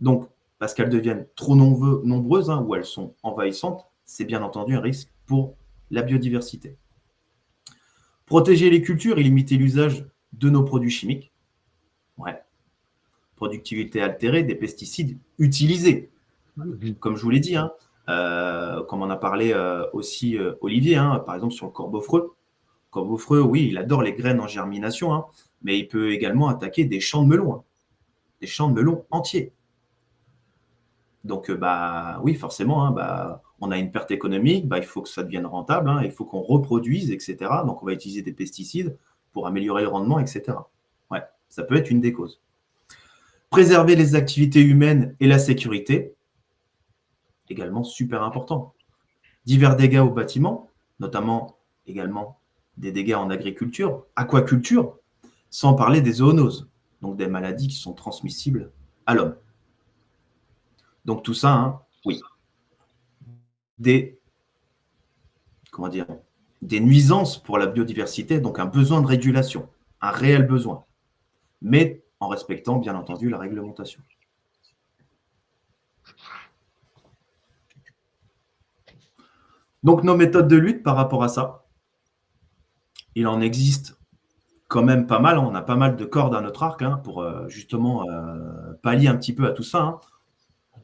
Donc, parce qu'elles deviennent trop nombreuses ou elles sont envahissantes, c'est bien entendu un risque pour la biodiversité. Protéger les cultures et limiter l'usage de nos produits chimiques. Ouais. Productivité altérée des pesticides utilisés. Comme je vous l'ai dit, comme on a parlé aussi Olivier, par exemple sur le corbeau-freux. Le corbeau-freux, oui, il adore les graines en germination, mais il peut également attaquer des champs de melons, des champs de melons entiers. Donc, oui, forcément, on a une perte économique, il faut que ça devienne rentable, il faut qu'on reproduise, etc. Donc, on va utiliser des pesticides pour améliorer le rendement, etc. Ouais, ça peut être une des causes. Préserver les activités humaines et la sécurité, également super important. Divers dégâts aux bâtiments, notamment également des dégâts en agriculture, aquaculture, sans parler des zoonoses, donc des maladies qui sont transmissibles à l'homme. Donc tout ça, oui. Des nuisances pour la biodiversité, donc un besoin de régulation, un réel besoin, mais en respectant bien entendu la réglementation. Donc nos méthodes de lutte par rapport à ça, il en existe quand même pas mal, on a pas mal de cordes à notre arc pour justement pallier un petit peu à tout ça.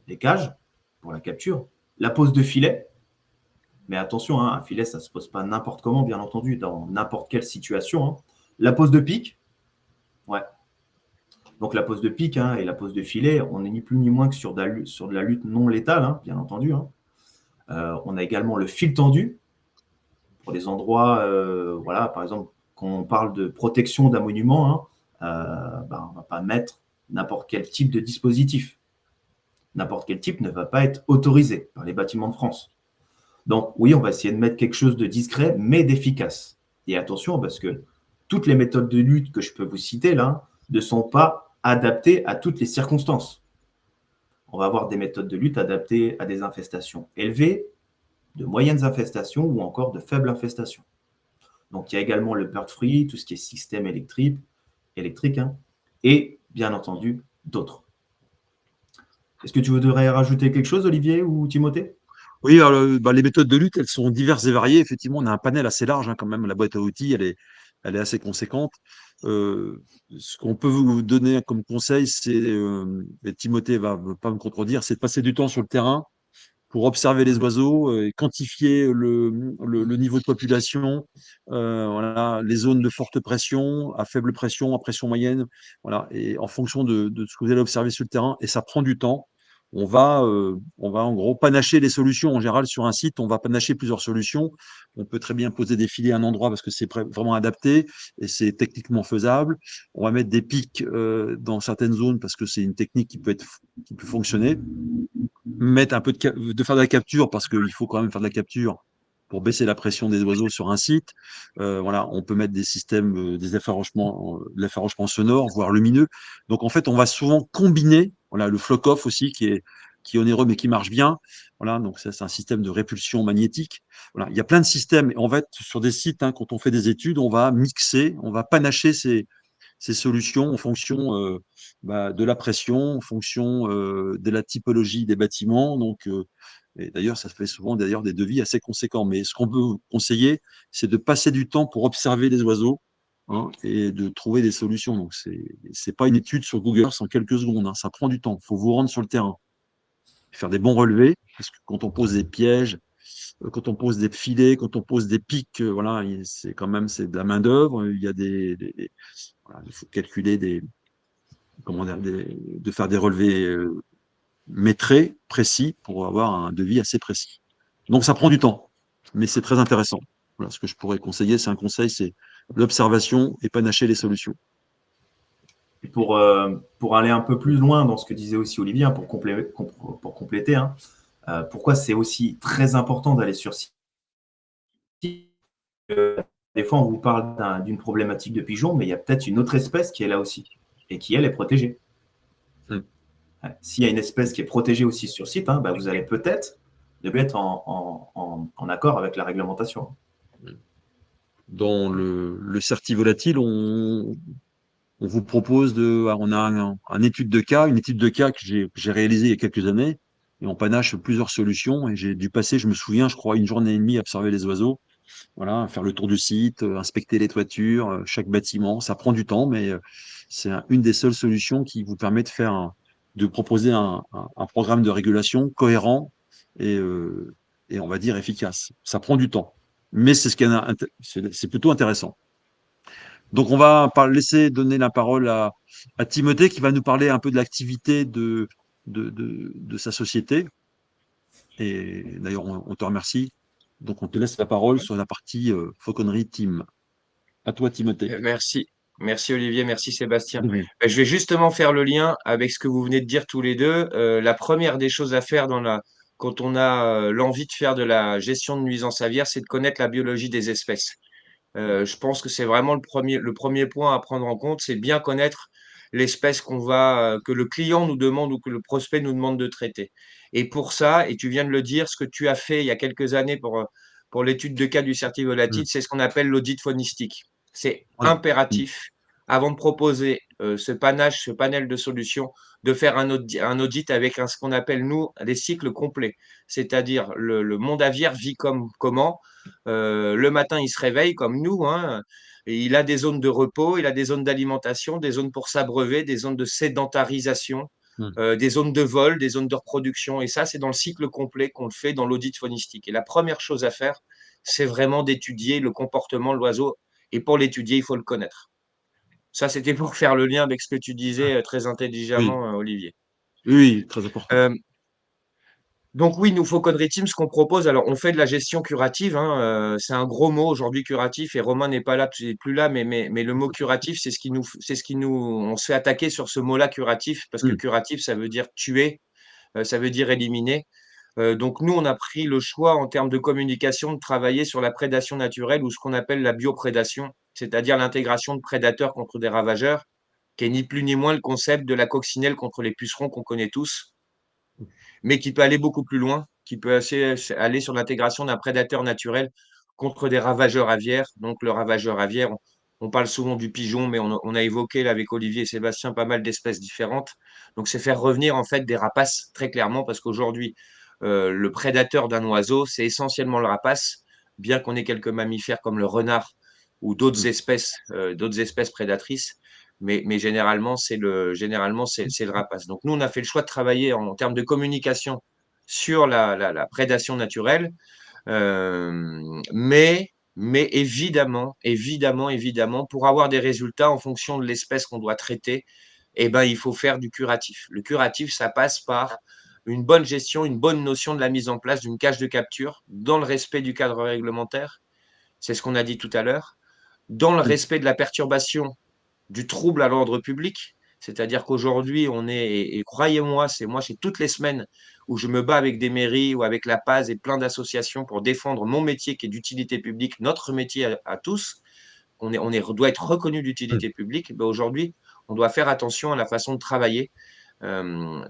Les cages pour la capture, la pose de filet, mais attention, un filet ça ne se pose pas n'importe comment, bien entendu, dans n'importe quelle situation. La pose de pique, ouais. Donc la pose de pique et la pose de filet, on n'est ni plus ni moins que sur de la lutte non létale, bien entendu. On a également le fil tendu pour des endroits, par exemple, quand on parle de protection d'un monument, on ne va pas mettre n'importe quel type de dispositif. N'importe quel type ne va pas être autorisé par les bâtiments de France. Donc oui, on va essayer de mettre quelque chose de discret, mais d'efficace. Et attention, parce que toutes les méthodes de lutte que je peux vous citer là ne sont pas adaptées à toutes les circonstances. On va avoir des méthodes de lutte adaptées à des infestations élevées, de moyennes infestations ou encore de faibles infestations. Donc, il y a également le bird free, tout ce qui est système électrique et bien entendu d'autres. Est-ce que tu voudrais rajouter quelque chose, Olivier ou Timothée ? Oui, alors, les méthodes de lutte, elles sont diverses et variées. Effectivement, on a un panel assez large quand même. La boîte à outils, elle est assez conséquente. Ce qu'on peut vous donner comme conseil, c'est, et Timothée va pas me contredire, c'est de passer du temps sur le terrain pour observer les oiseaux, et quantifier le niveau de population, voilà, les zones de forte pression, à faible pression, à pression moyenne, voilà, et en fonction de ce que vous allez observer sur le terrain, et ça prend du temps. On va en gros panacher les solutions. En général, sur un site, on va panacher plusieurs solutions. On peut très bien poser des filets à un endroit parce que c'est vraiment adapté et c'est techniquement faisable. On va mettre des pics dans certaines zones parce que c'est une technique qui peut fonctionner. Mettre un peu de faire de la capture parce qu'il faut quand même faire de la capture pour baisser la pression des oiseaux sur un site. Voilà, on peut mettre des systèmes, des effarouchements sonores, voire lumineux. Donc en fait, on va souvent combiner, voilà, le flock off aussi qui est qui est onéreux mais qui marche bien. Voilà, donc ça, c'est un système de répulsion magnétique. Voilà, il y a plein de systèmes. Et en fait, sur des sites, hein, quand on fait des études, on va mixer, on va panacher ces solutions en fonction de la pression, en fonction de la typologie des bâtiments. Donc, et d'ailleurs, ça fait souvent d'ailleurs des devis assez conséquents. Mais ce qu'on peut conseiller, c'est de passer du temps pour observer les oiseaux, hein, et de trouver des solutions. Donc, c'est pas une étude sur Google Earth en quelques secondes, hein. Ça prend du temps. Il faut vous rendre sur le terrain, faire des bons relevés, parce que quand on pose des pièges, quand on pose des filets, quand on pose des pics, voilà, c'est quand même c'est de la main d'œuvre. Il y a voilà, il faut calculer comment dire, de faire des relevés métrés, précis, pour avoir un devis assez précis. Donc ça prend du temps, mais c'est très intéressant. Voilà, ce que je pourrais conseiller, c'est un conseil, c'est l'observation et panacher les solutions. Et pour aller un peu plus loin dans ce que disait aussi Olivier, hein, pour compléter, hein, pourquoi c'est aussi très important d'aller sur site. Des fois, on vous parle d'une problématique de pigeon, mais il y a peut-être une autre espèce qui est là aussi et qui, elle, est protégée. S'il y a une espèce qui est protégée aussi sur site, hein, vous allez peut-être être en accord avec la réglementation. Dans le certivolatile, on vous propose on a une étude de cas que j'ai réalisée il y a quelques années, et on panache plusieurs solutions, et j'ai dû passer, je me souviens, je crois, 1 journée et demie à observer les oiseaux, voilà, faire le tour du site, inspecter les toitures, chaque bâtiment. Ça prend du temps, mais c'est une des seules solutions qui vous permet de proposer un programme de régulation cohérent et on va dire efficace. Ça prend du temps, mais c'est plutôt intéressant. Donc, on va laisser donner la parole à Timothée qui va nous parler un peu de l'activité de sa société. Et d'ailleurs, on te remercie. Donc, on te laisse la parole sur la partie Fauconnerie Team. À toi, Timothée. Merci. Merci Olivier, merci Sébastien. Oui. Je vais justement faire le lien avec ce que vous venez de dire tous les deux. La première des choses à faire quand on a l'envie de faire de la gestion de nuisances aviaires, c'est de connaître la biologie des espèces. Je pense que c'est vraiment le premier point à prendre en compte, c'est bien connaître l'espèce que le client nous demande ou que le prospect nous demande de traiter. Et pour ça, et tu viens de le dire, ce que tu as fait il y a quelques années pour l'étude de cas du certivolatile, c'est ce qu'on appelle l'audit faunistique. C'est Oui. impératif, avant de proposer ce panel de solutions, de faire un audit avec ce qu'on appelle, nous, des cycles complets. C'est-à-dire le monde aviaire vit comment. Le matin, il se réveille comme nous, hein, et il a des zones de repos, il a des zones d'alimentation, des zones pour s'abreuver, des zones de sédentarisation, des zones de vol, des zones de reproduction. Et ça, c'est dans le cycle complet qu'on le fait dans l'audit faunistique. Et la première chose à faire, c'est vraiment d'étudier le comportement de l'oiseau. Et pour l'étudier, il faut le connaître. Ça, c'était pour faire le lien avec ce que tu disais très Oui. intelligemment, Olivier. Oui, très important. Donc oui, nous, Fauconnerie Team, ce qu'on propose, alors on fait de la gestion curative, hein, c'est un gros mot aujourd'hui, curatif, et Romain n'est pas là, tu n'es plus là, mais le mot curatif, on se fait attaquer sur ce mot-là, curatif, parce que curatif, ça veut dire tuer, ça veut dire éliminer. Donc nous, on a pris le choix en termes de communication de travailler sur la prédation naturelle ou ce qu'on appelle la bioprédation, c'est-à-dire l'intégration de prédateurs contre des ravageurs, qui est ni plus ni moins le concept de la coccinelle contre les pucerons qu'on connaît tous, mais qui peut aller beaucoup plus loin, qui peut aller sur l'intégration d'un prédateur naturel contre des ravageurs aviaires. Donc, le ravageur aviaire, on parle souvent du pigeon, mais on a évoqué là, avec Olivier et Sébastien pas mal d'espèces différentes. Donc, c'est faire revenir en fait des rapaces, très clairement, parce qu'aujourd'hui, le prédateur d'un oiseau, c'est essentiellement le rapace, bien qu'on ait quelques mammifères comme le renard ou d'autres espèces prédatrices. Mais généralement, c'est le rapace. Donc, nous, on a fait le choix de travailler en termes de communication sur la prédation naturelle. Mais évidemment, pour avoir des résultats en fonction de l'espèce qu'on doit traiter, eh ben, il faut faire du curatif. Le curatif, ça passe par une bonne gestion, une bonne notion de la mise en place d'une cage de capture dans le respect du cadre réglementaire. C'est ce qu'on a dit tout à l'heure. Dans le respect de la perturbation du trouble à l'ordre public. C'est-à-dire qu'aujourd'hui, et croyez-moi, c'est toutes les semaines où je me bats avec des mairies ou avec la PAS et plein d'associations pour défendre mon métier qui est d'utilité publique, notre métier à tous. On doit être reconnu d'utilité publique. Ben aujourd'hui, on doit faire attention à la façon de travailler dans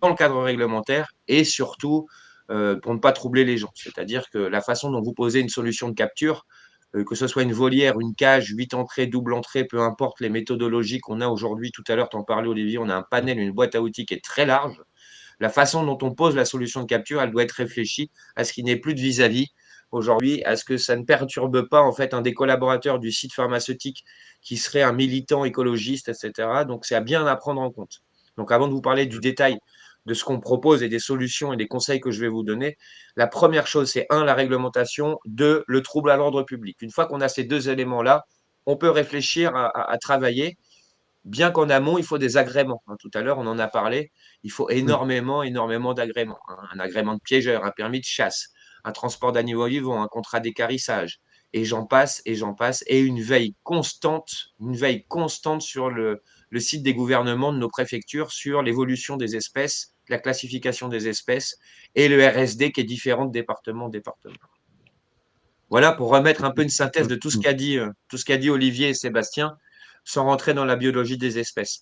le cadre réglementaire et surtout pour ne pas troubler les gens. C'est-à-dire que la façon dont vous posez une solution de capture, que ce soit une volière, une cage, 8 entrées, double entrée, peu importe les méthodologies qu'on a aujourd'hui, tout à l'heure, tu en parlais Olivier, on a un panel, une boîte à outils qui est très large. La façon dont on pose la solution de capture, elle doit être réfléchie à ce qu'il n'y ait plus de vis-à-vis aujourd'hui, à ce que ça ne perturbe pas en fait un des collaborateurs du site pharmaceutique qui serait un militant écologiste, etc. Donc c'est à bien à prendre en compte. Donc avant de vous parler du détail de ce qu'on propose et des solutions et des conseils que je vais vous donner, la première chose, c'est un, la réglementation, deux, le trouble à l'ordre public. Une fois qu'on a ces deux éléments-là, on peut réfléchir à travailler. Bien qu'en amont, il faut des agréments. Tout à l'heure, on en a parlé. Il faut énormément d'agréments. Un agrément de piégeur, un permis de chasse, un transport d'animaux vivants, un contrat d'équarrissage, et j'en passe, et j'en passe, et une veille constante sur le site des gouvernements, de nos préfectures, sur l'évolution des espèces, la classification des espèces, et le RSD qui est différent de département en département. Voilà pour remettre un peu une synthèse de tout ce qu'a dit Olivier et Sébastien, sans rentrer dans la biologie des espèces.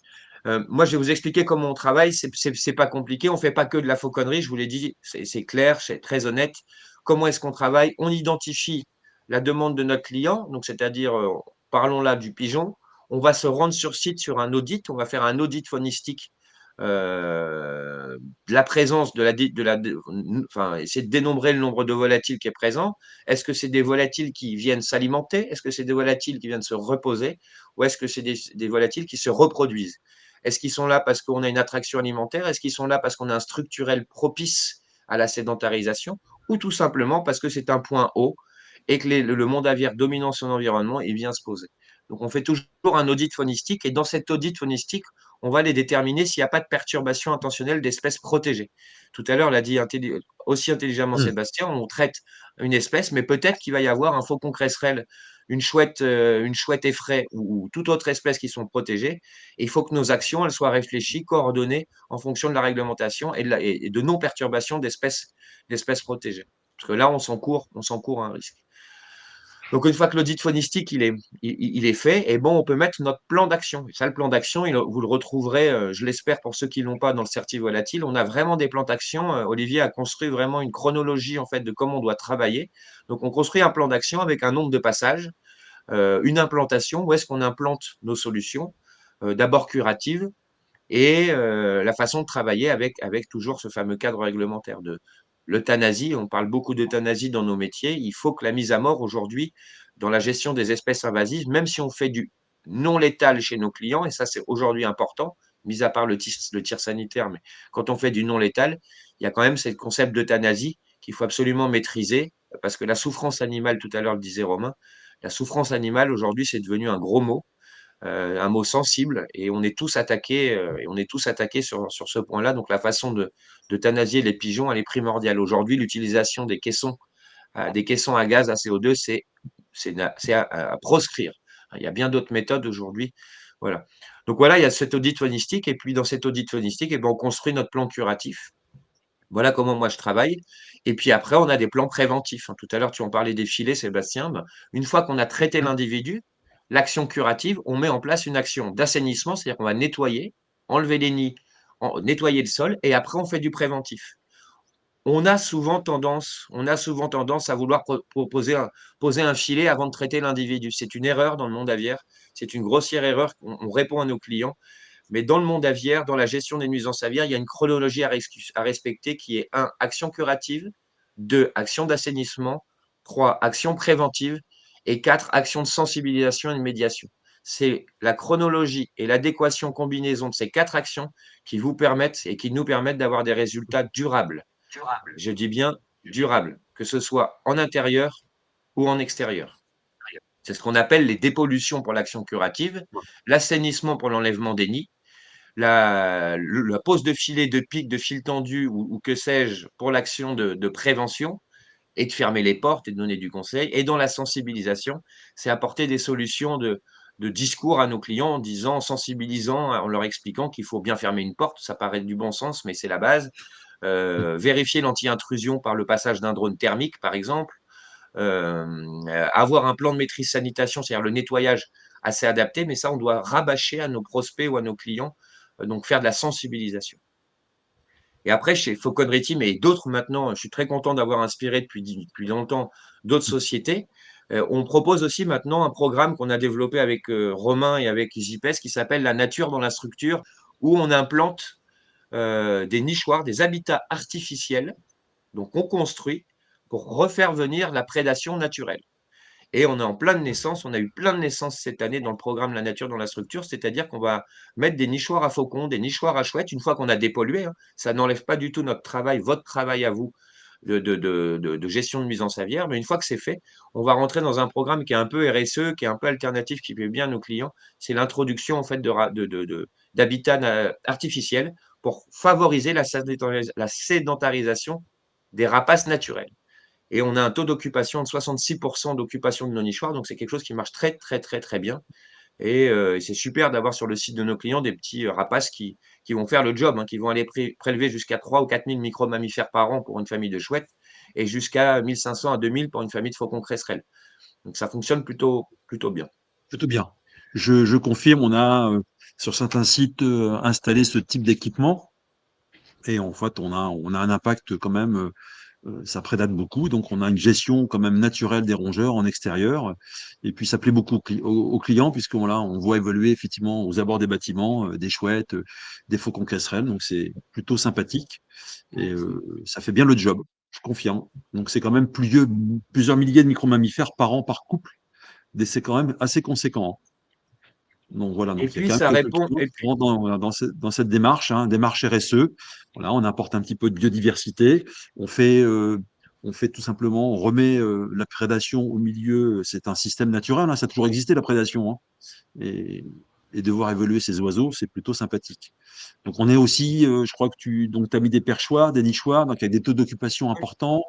Moi, je vais vous expliquer comment on travaille. C'est pas compliqué. On fait pas que de la fauconnerie. Je vous l'ai dit, c'est clair, c'est très honnête. Comment est-ce qu'on travaille? On identifie la demande de notre client, donc c'est-à-dire, parlons là du pigeon. On va se rendre sur site sur un audit. On va faire un audit faunistique de la présence enfin, essayer de dénombrer le nombre de volatiles qui est présent. Est-ce que c'est des volatiles qui viennent s'alimenter? Est-ce que c'est des volatiles qui viennent se reposer? Ou est-ce que c'est des volatiles qui se reproduisent? Est-ce qu'ils sont là parce qu'on a une attraction alimentaire? Est-ce qu'ils sont là parce qu'on a un structurel propice à la sédentarisation? Ou tout simplement parce que c'est un point haut et que le monde aviaire dominant son environnement, il vient se poser. Donc, on fait toujours un audit faunistique et dans cet audit faunistique, on va les déterminer s'il n'y a pas de perturbation intentionnelle d'espèces protégées. Tout à l'heure, l'a dit aussi intelligemment Sébastien, on traite une espèce, mais peut-être qu'il va y avoir un faucon cresserelle, une chouette effraie ou toute autre espèce qui sont protégées. Et il faut que nos actions elles soient réfléchies, coordonnées en fonction de la réglementation et de non-perturbation d'espèces protégées. Parce que là, on s'encourt à un risque. Donc, une fois que l'audit faunistique il est fait, et bon, on peut mettre notre plan d'action. Et ça, le plan d'action, vous le retrouverez, je l'espère pour ceux qui ne l'ont pas, dans le certi volatile. On a vraiment des plans d'action. Olivier a construit vraiment une chronologie en fait de comment on doit travailler. Donc, on construit un plan d'action avec un nombre de passages, une implantation, où est-ce qu'on implante nos solutions, d'abord curatives, et la façon de travailler avec toujours ce fameux cadre réglementaire de l'euthanasie. On parle beaucoup d'euthanasie dans nos métiers. Il faut que la mise à mort aujourd'hui, dans la gestion des espèces invasives, même si on fait du non létal chez nos clients, et ça c'est aujourd'hui important, mis à part le tir sanitaire, mais quand on fait du non létal, il y a quand même ce concept d'euthanasie qu'il faut absolument maîtriser, parce que la souffrance animale, tout à l'heure le disait Romain, la souffrance animale aujourd'hui c'est devenu un gros mot. Un mot sensible, et on est tous attaqués, sur ce point-là. Donc la façon d'euthanasier les pigeons, elle est primordiale. Aujourd'hui, l'utilisation des caissons à gaz, à CO2, c'est à proscrire. Il y a bien d'autres méthodes aujourd'hui. Voilà. Donc voilà, il y a cet audit faunistique, et puis dans cet audit faunistique, eh ben, on construit notre plan curatif. Voilà comment moi je travaille. Et puis après, on a des plans préventifs. Tout à l'heure, tu en parlais des filets, Sébastien. Une fois qu'on a traité l'individu, l'action curative, on met en place une action d'assainissement, c'est-à-dire qu'on va nettoyer, enlever les nids, nettoyer le sol, et après on fait du préventif. On a souvent tendance à vouloir poser un filet avant de traiter l'individu. C'est une erreur dans le monde aviaire, c'est une grossière erreur qu'on répond à nos clients. Mais dans le monde aviaire, dans la gestion des nuisances aviaires, il y a une chronologie à respecter qui est 1, action curative, 2, action d'assainissement, 3, action préventive, et 4, action de sensibilisation et de médiation. C'est la chronologie et l'adéquation combinaison de ces 4 actions qui vous permettent et qui nous permettent d'avoir des résultats durables. Je dis bien durables, que ce soit en intérieur ou en extérieur. C'est ce qu'on appelle les dépollutions pour l'action curative, l'assainissement pour l'enlèvement des nids, la pose de filets, de pics, de fil tendu ou que sais-je pour l'action de prévention, et de fermer les portes et de donner du conseil. Et dans la sensibilisation, c'est apporter des solutions de discours à nos clients en disant, en sensibilisant, en leur expliquant qu'il faut bien fermer une porte. Ça paraît du bon sens, mais c'est la base. Vérifier l'anti-intrusion par le passage d'un drone thermique, par exemple. Avoir un plan de maîtrise sanitation, c'est-à-dire le nettoyage assez adapté, mais ça, on doit rabâcher à nos prospects ou à nos clients donc faire de la sensibilisation. Et après, chez Fauconnerie Team et d'autres maintenant, je suis très content d'avoir inspiré depuis longtemps d'autres sociétés. On propose aussi maintenant un programme qu'on a développé avec Romain et avec EasyPest qui s'appelle La nature dans la structure, où on implante des nichoirs, des habitats artificiels. Donc, on construit pour refaire venir la prédation naturelle. Et on est en plein de naissances. On a eu plein de naissances cette année dans le programme La nature dans la structure, c'est-à-dire qu'on va mettre des nichoirs à faucons, des nichoirs à chouettes, une fois qu'on a dépollué. Hein. Ça n'enlève pas du tout notre travail, votre travail à vous de gestion de nuisances aviaires. Mais une fois que c'est fait, on va rentrer dans un programme qui est un peu RSE, qui est un peu alternatif, qui plaît bien à nos clients. C'est l'introduction en fait d'habitats artificiels pour favoriser la sédentarisation des rapaces naturels. Et on a un taux d'occupation de 66% d'occupation de nos nichoirs, donc c'est quelque chose qui marche très, très, très, très bien. Et c'est super d'avoir sur le site de nos clients des petits rapaces qui vont faire le job, hein, qui vont aller prélever jusqu'à 3 ou 4 000 micro-mammifères par an pour une famille de chouettes et jusqu'à 1 500 à 2 000 pour une famille de faucons cresserelles. Donc ça fonctionne plutôt bien. Plutôt bien. Je confirme, on a sur certains sites installé ce type d'équipement et en fait, on a un impact quand même. Ça prédate beaucoup, donc on a une gestion quand même naturelle des rongeurs en extérieur. Et puis ça plaît beaucoup aux clients, on voit évoluer effectivement aux abords des bâtiments, des chouettes, des faucons cresserelles, donc c'est plutôt sympathique. Et ça fait bien le job, je confirme. Donc c'est quand même plusieurs milliers de micro-mammifères par an par couple. C'est quand même assez conséquent. Donc voilà, Et donc il y a puis quand même ça quelques répond. clients Et qui rentrent dans cette démarche, hein, démarche RSE. Voilà, on apporte un petit peu de biodiversité. On fait tout simplement, on remet la prédation au milieu. C'est un système naturel, hein, ça a toujours existé la prédation, hein. Et, et de voir évoluer ces oiseaux, c'est plutôt sympathique. Donc on est aussi, je crois que tu as mis des perchoirs, des nichoirs, donc avec des taux d'occupation importants.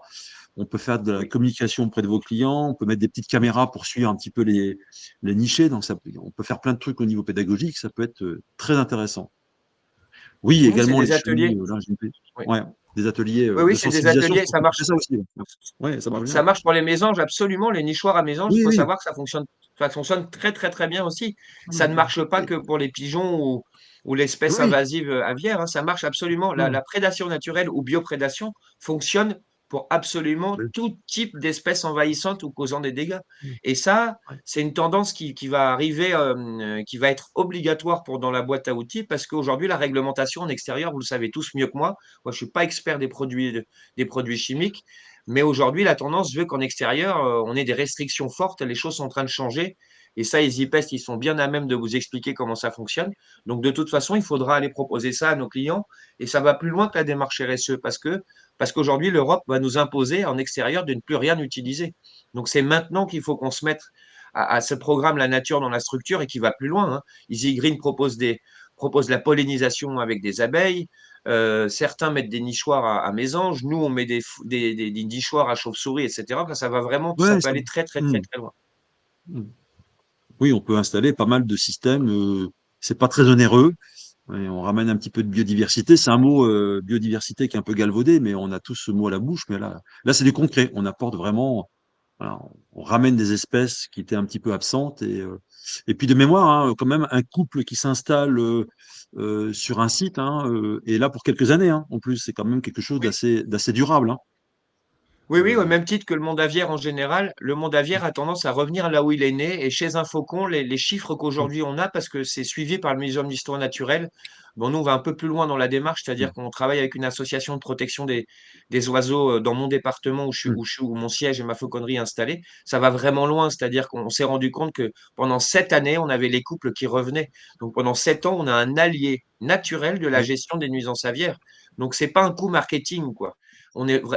On peut faire de la oui. communication auprès de vos clients, on peut mettre des petites caméras pour suivre un petit peu les nichés. Donc, on peut faire plein de trucs au niveau pédagogique, ça peut être très intéressant. Oui, Oui, c'est également les des chenilles, ateliers. là, Oui, ouais, des ateliers oui, de oui, c'est des sensibilisation. ateliers. Ça marche. C'est ça aussi. Ouais, ça marche Ça bien. marche pour les mésanges, absolument. Les nichoirs à mésanges, il Oui, faut oui. savoir que ça fonctionne très, très, très bien aussi. Ça ne marche pas que pour les pigeons ou l'espèce Oui, invasive aviaire, hein. Ça marche absolument. non. La prédation naturelle ou bioprédation fonctionne pour absolument Oui. tout type d'espèces envahissantes ou causant des dégâts. Oui. Et ça, Ouais. c'est une tendance qui va arriver, qui va être obligatoire dans la boîte à outils parce qu'aujourd'hui, la réglementation en extérieur, vous le savez tous mieux que moi. Moi, je ne suis pas expert des produits chimiques. Mais aujourd'hui, la tendance veut qu'en extérieur, on ait des restrictions fortes. Les choses sont en train de changer. Et ça, EasyPest, ils sont bien à même de vous expliquer comment ça fonctionne. Donc, de toute façon, il faudra aller proposer ça à nos clients. Et ça va plus loin que la démarche RSE parce qu'aujourd'hui, l'Europe va nous imposer en extérieur de ne plus rien utiliser. Donc, c'est maintenant qu'il faut qu'on se mette à ce programme La nature dans la structure et qui va plus loin. Hein. EasyGreen propose la pollinisation avec des abeilles. Certains mettent des nichoirs à mésanges. Nous, on met des nichoirs à chauves-souris, etc. Enfin, ça Ouais, peut aller très, très, très, hmm, très loin. hmm. Oui, on peut installer pas mal de systèmes. C'est pas très onéreux. Ouais, on ramène un petit peu de biodiversité. C'est un mot biodiversité qui est un peu galvaudé, mais on a tous ce mot à la bouche. Mais là, c'est du concret. On apporte vraiment. Voilà, on ramène des espèces qui étaient un petit peu absentes et puis de mémoire, hein, quand même, un couple qui s'installe sur un site hein, est là pour quelques années. Hein, en plus, c'est quand même quelque chose Oui. d'assez durable. Hein. Oui, oui, au Euh, même titre que le monde aviaire en général, le monde aviaire a tendance à revenir là où il est né. Et chez un faucon, les chiffres qu'aujourd'hui on a, parce que c'est suivi par le Muséum d'histoire naturelle, bon, nous on va un peu plus loin dans la démarche, c'est-à-dire qu'on travaille avec une association de protection des oiseaux dans mon département où mon siège et ma fauconnerie est installée. Ça va vraiment loin, c'est-à-dire qu'on s'est rendu compte que pendant 7 années, on avait les couples qui revenaient. Donc pendant 7 ans, on a un allié naturel de la oui. gestion des nuisances aviaires. Donc c'est pas un coût marketing, quoi.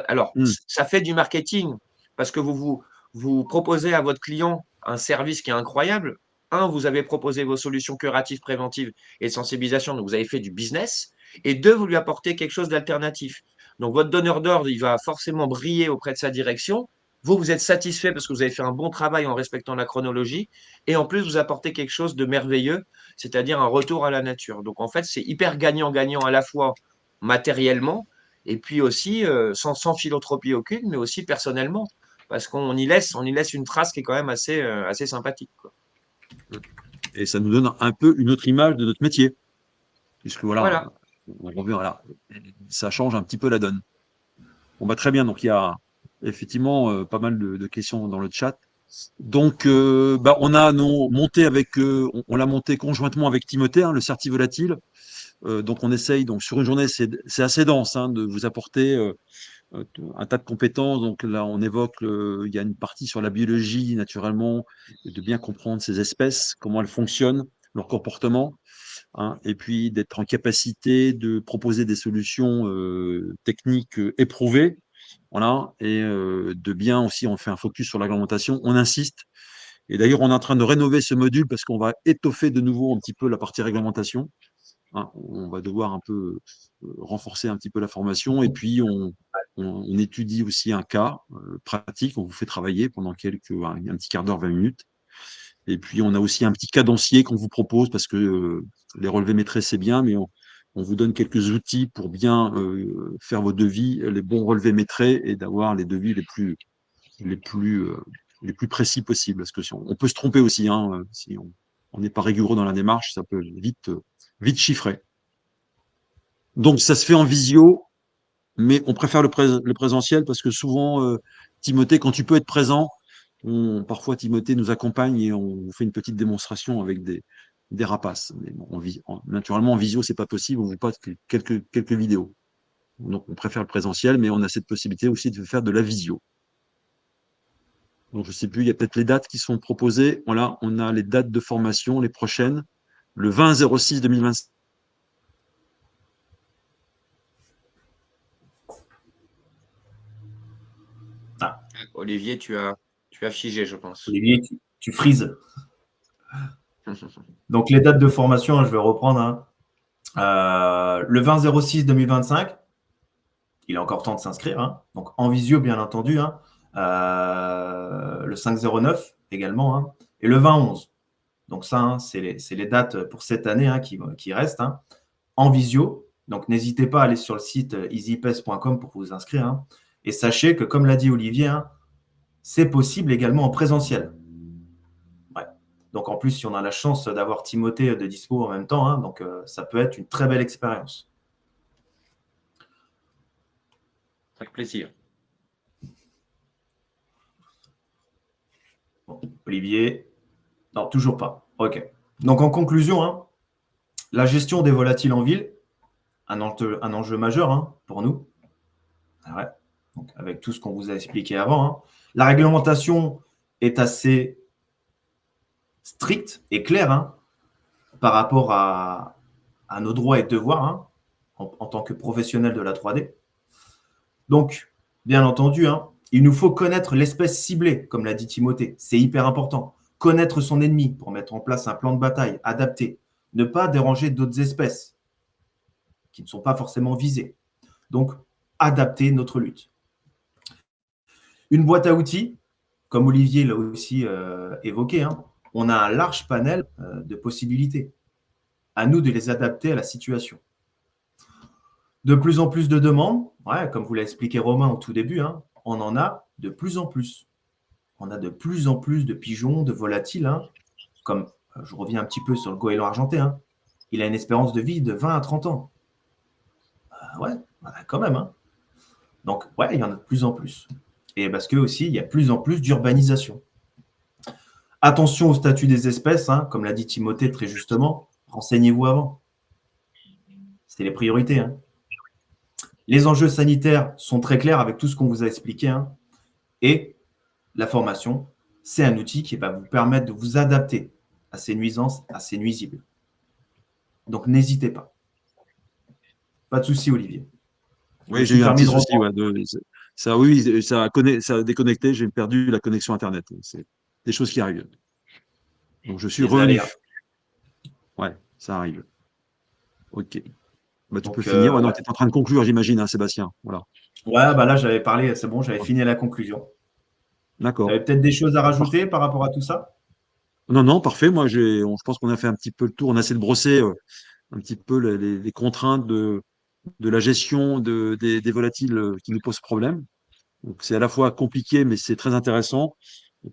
Alors, Mm. ça fait du marketing parce que vous proposez à votre client un service qui est incroyable. Un, vous avez proposé vos solutions curatives, préventives et de sensibilisation, donc vous avez fait du business. Et deux, vous lui apportez quelque chose d'alternatif. Donc, votre donneur d'ordre, il va forcément briller auprès de sa direction. Vous, vous êtes satisfait parce que vous avez fait un bon travail en respectant la chronologie. Et en plus, vous apportez quelque chose de merveilleux, c'est-à-dire un retour à la nature. Donc, en fait, c'est hyper gagnant-gagnant à la fois matériellement, et puis aussi, sans philanthropie aucune, mais aussi personnellement, parce qu'on y laisse une trace qui est quand même assez sympathique, quoi. Et ça nous donne un peu une autre image de notre métier. puisque voilà, Voilà. on revient, voilà, ça change un petit peu la donne. Bon, bah, très bien. Donc, il y a effectivement pas mal de questions dans le chat. Donc, bah, on a monté avec, on l'a monté conjointement avec Timothée, hein, le certi volatile. Donc, on essaye, donc, sur une journée, c'est assez dense, hein, de vous apporter un tas de compétences. Donc, là, on évoque, il y a une partie sur la biologie, naturellement, et de bien comprendre ces espèces, comment elles fonctionnent, leur comportement, hein, et puis d'être en capacité de proposer des solutions techniques éprouvées. Voilà, et de bien aussi, on fait un focus sur la réglementation, on insiste. Et d'ailleurs, on est en train de rénover ce module parce qu'on va étoffer de nouveau un petit peu la partie réglementation, hein. On va devoir un peu renforcer un petit peu la formation. Et puis, on étudie aussi un cas pratique. On vous fait travailler pendant un petit quart d'heure, 20 minutes. Et puis, on a aussi un petit cadencier qu'on vous propose parce que les relevés maîtrisés, c'est bien, mais on vous donne quelques outils pour bien faire vos devis, les bons relevés maîtrisés et d'avoir les devis les plus, euh, les plus précis possibles. Parce que si on peut se tromper aussi, hein, si on n'est pas rigoureux dans la démarche, ça peut vite chiffrer. Donc, ça se fait en visio, mais on préfère le présentiel parce que souvent, Timothée, quand tu peux être présent, parfois Timothée nous accompagne et on fait une petite démonstration avec des rapaces. Mais bon, naturellement, en visio, c'est pas possible, on vous passe quelques vidéos. Donc, on préfère le présentiel, mais on a cette possibilité aussi de faire de la visio. Donc, je sais plus, il y a peut-être les dates qui sont proposées. Voilà, on a les dates de formation, les prochaines. Le 20-06-2025. Ah, Olivier, tu as figé, je pense. Olivier, tu frises. Donc, les dates de formation, hein, je vais reprendre. Hein. Le 20-06-2025, il a encore temps de s'inscrire. Hein. Donc, en visio, bien entendu. Hein. Le 5-09 également. Hein. Et le 20-11. Donc, ça, hein, c'est les dates pour cette année hein, qui restent. Hein. En visio. Donc, n'hésitez pas à aller sur le site easypes.com pour vous inscrire. Hein. Et sachez que, comme l'a dit Olivier, hein, c'est possible également en présentiel. Ouais. Donc, en plus, si on a la chance d'avoir Timothée de dispo en même temps, hein, donc ça peut être une très belle expérience. Avec plaisir. Bon, Olivier, non, toujours pas. OK. Donc, en conclusion, hein, la gestion des volatiles en ville, un enjeu majeur hein, pour nous. Ouais. Donc, avec tout ce qu'on vous a expliqué avant. Hein. La réglementation est assez stricte et claire hein, par rapport à nos droits et devoirs hein, en tant que professionnels de la 3D. Donc, bien entendu, hein, il nous faut connaître l'espèce ciblée, comme l'a dit Timothée. C'est hyper important. Connaître son ennemi pour mettre en place un plan de bataille adapté. Ne pas déranger d'autres espèces qui ne sont pas forcément visées. Donc, adapter notre lutte. Une boîte à outils, comme Olivier l'a aussi évoqué, hein, on a un large panel de possibilités. À nous de les adapter à la situation. De plus en plus de demandes, ouais, comme vous l'a expliqué Romain au tout début, hein, on en a de plus en plus. On a de plus en plus de pigeons, de volatiles, hein, comme je reviens un petit peu sur le goéland argenté, hein, il a une espérance de vie de 20 à 30 ans. Ouais, quand même. Hein. Donc, ouais, il y en a de plus en plus. Et parce que aussi, il y a de plus en plus d'urbanisation. Attention au statut des espèces, hein, comme l'a dit Timothée très justement, renseignez-vous avant. C'est les priorités. Hein. Les enjeux sanitaires sont très clairs avec tout ce qu'on vous a expliqué. Hein. Et la formation, c'est un outil qui va vous permettre de vous adapter à ces nuisances, à ces nuisibles. Donc, n'hésitez pas. Pas de souci, Olivier. Oui, j'ai eu un petit souci. Ouais, oui, ça a déconnecté. J'ai perdu la connexion Internet. C'est des choses qui arrivent. Donc, je suis revenu. Ouais, ça arrive. OK. Bah, tu peux finir. Ouais, non, tu es en train de conclure, j'imagine, hein, Sébastien. Voilà. Ouais, bah là, j'avais parlé, c'est bon, j'avais fini la conclusion. D'accord. Tu avais peut-être des choses à rajouter par rapport à tout ça? Non, parfait. Moi, je pense qu'on a fait un petit peu le tour. On a essayé de brosser un petit peu les contraintes de la gestion des volatiles qui nous posent problème. Donc, c'est à la fois compliqué, mais c'est très intéressant.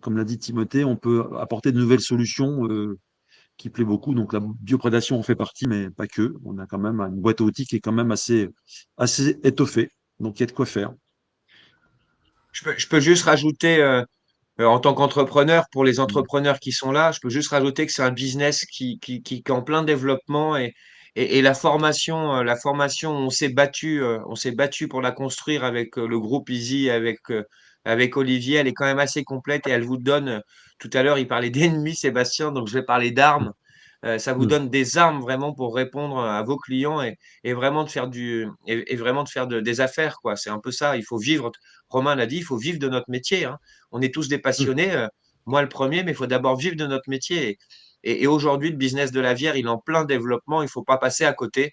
Comme l'a dit Timothée, on peut apporter de nouvelles solutions qui plaît beaucoup. Donc la bioprédation en fait partie, mais pas que. On a quand même une boîte à outils qui est quand même assez étoffée. Donc il y a de quoi faire. Je peux juste rajouter, en tant qu'entrepreneur, pour les entrepreneurs qui sont là, je peux juste rajouter que c'est un business qui est en plein développement et la formation, on s'est battu pour la construire avec le groupe Easy, avec Olivier. Elle est quand même assez complète et elle vous donne, tout à l'heure, il parlait d'ennemis, Sébastien, donc je vais parler d'armes. Ça vous donne des armes vraiment pour répondre à vos clients et vraiment de faire vraiment de faire des affaires, quoi. C'est un peu ça. Il faut vivre. Romain l'a dit, il faut vivre de notre métier, hein. On est tous des passionnés, moi le premier, mais il faut d'abord vivre de notre métier. Et aujourd'hui, le business de la bière, il est en plein développement. Il ne faut pas passer à côté.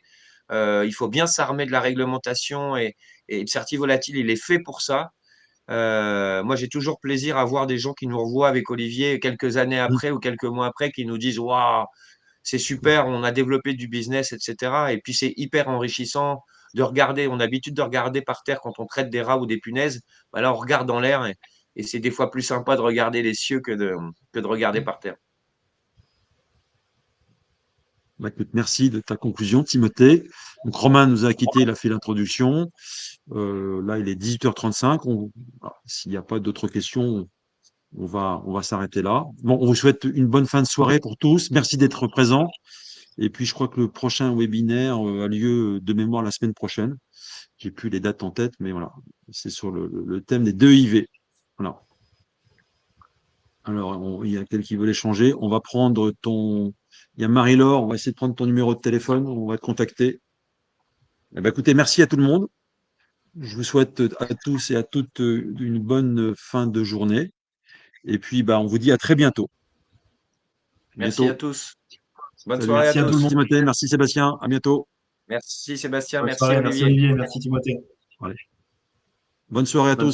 Il faut bien s'armer de la réglementation et le certi volatile, il est fait pour ça. Moi, j'ai toujours plaisir à voir des gens qui nous revoient avec Olivier quelques années après ou quelques mois après, qui nous disent waouh, c'est super, on a développé du business, etc. Et puis, c'est hyper enrichissant de regarder. On a l'habitude de regarder par terre quand on traite des rats ou des punaises. Bah là, on regarde dans l'air et c'est des fois plus sympa de regarder les cieux que de regarder par terre. Bah, écoute, merci de ta conclusion, Timothée. Donc, Romain nous a quittés, il a fait l'introduction. Là, il est 18h35. S'il n'y a pas d'autres questions, on va s'arrêter là. Bon, on vous souhaite une bonne fin de soirée pour tous. Merci d'être présents. Et puis, je crois que le prochain webinaire a lieu de mémoire la semaine prochaine. J'ai plus les dates en tête, mais voilà, c'est sur le thème des 2 IV. Voilà. Alors, il y a quelqu'un qui veut l'échanger. On va prendre ton. Il y a Marie-Laure, on va essayer de prendre ton numéro de téléphone, on va te contacter. Eh ben, écoutez, merci à tout le monde. Je vous souhaite à tous et à toutes une bonne fin de journée. Et puis, bah, on vous dit à très bientôt. Merci à tous. Bonne Salut. soirée Merci à à tout le tous. monde. Timothée, merci Sébastien, à bientôt. Merci Sébastien, Bonne merci soirée, merci Olivier. Olivier, merci Timothée. Bonne soirée à Bonne tous.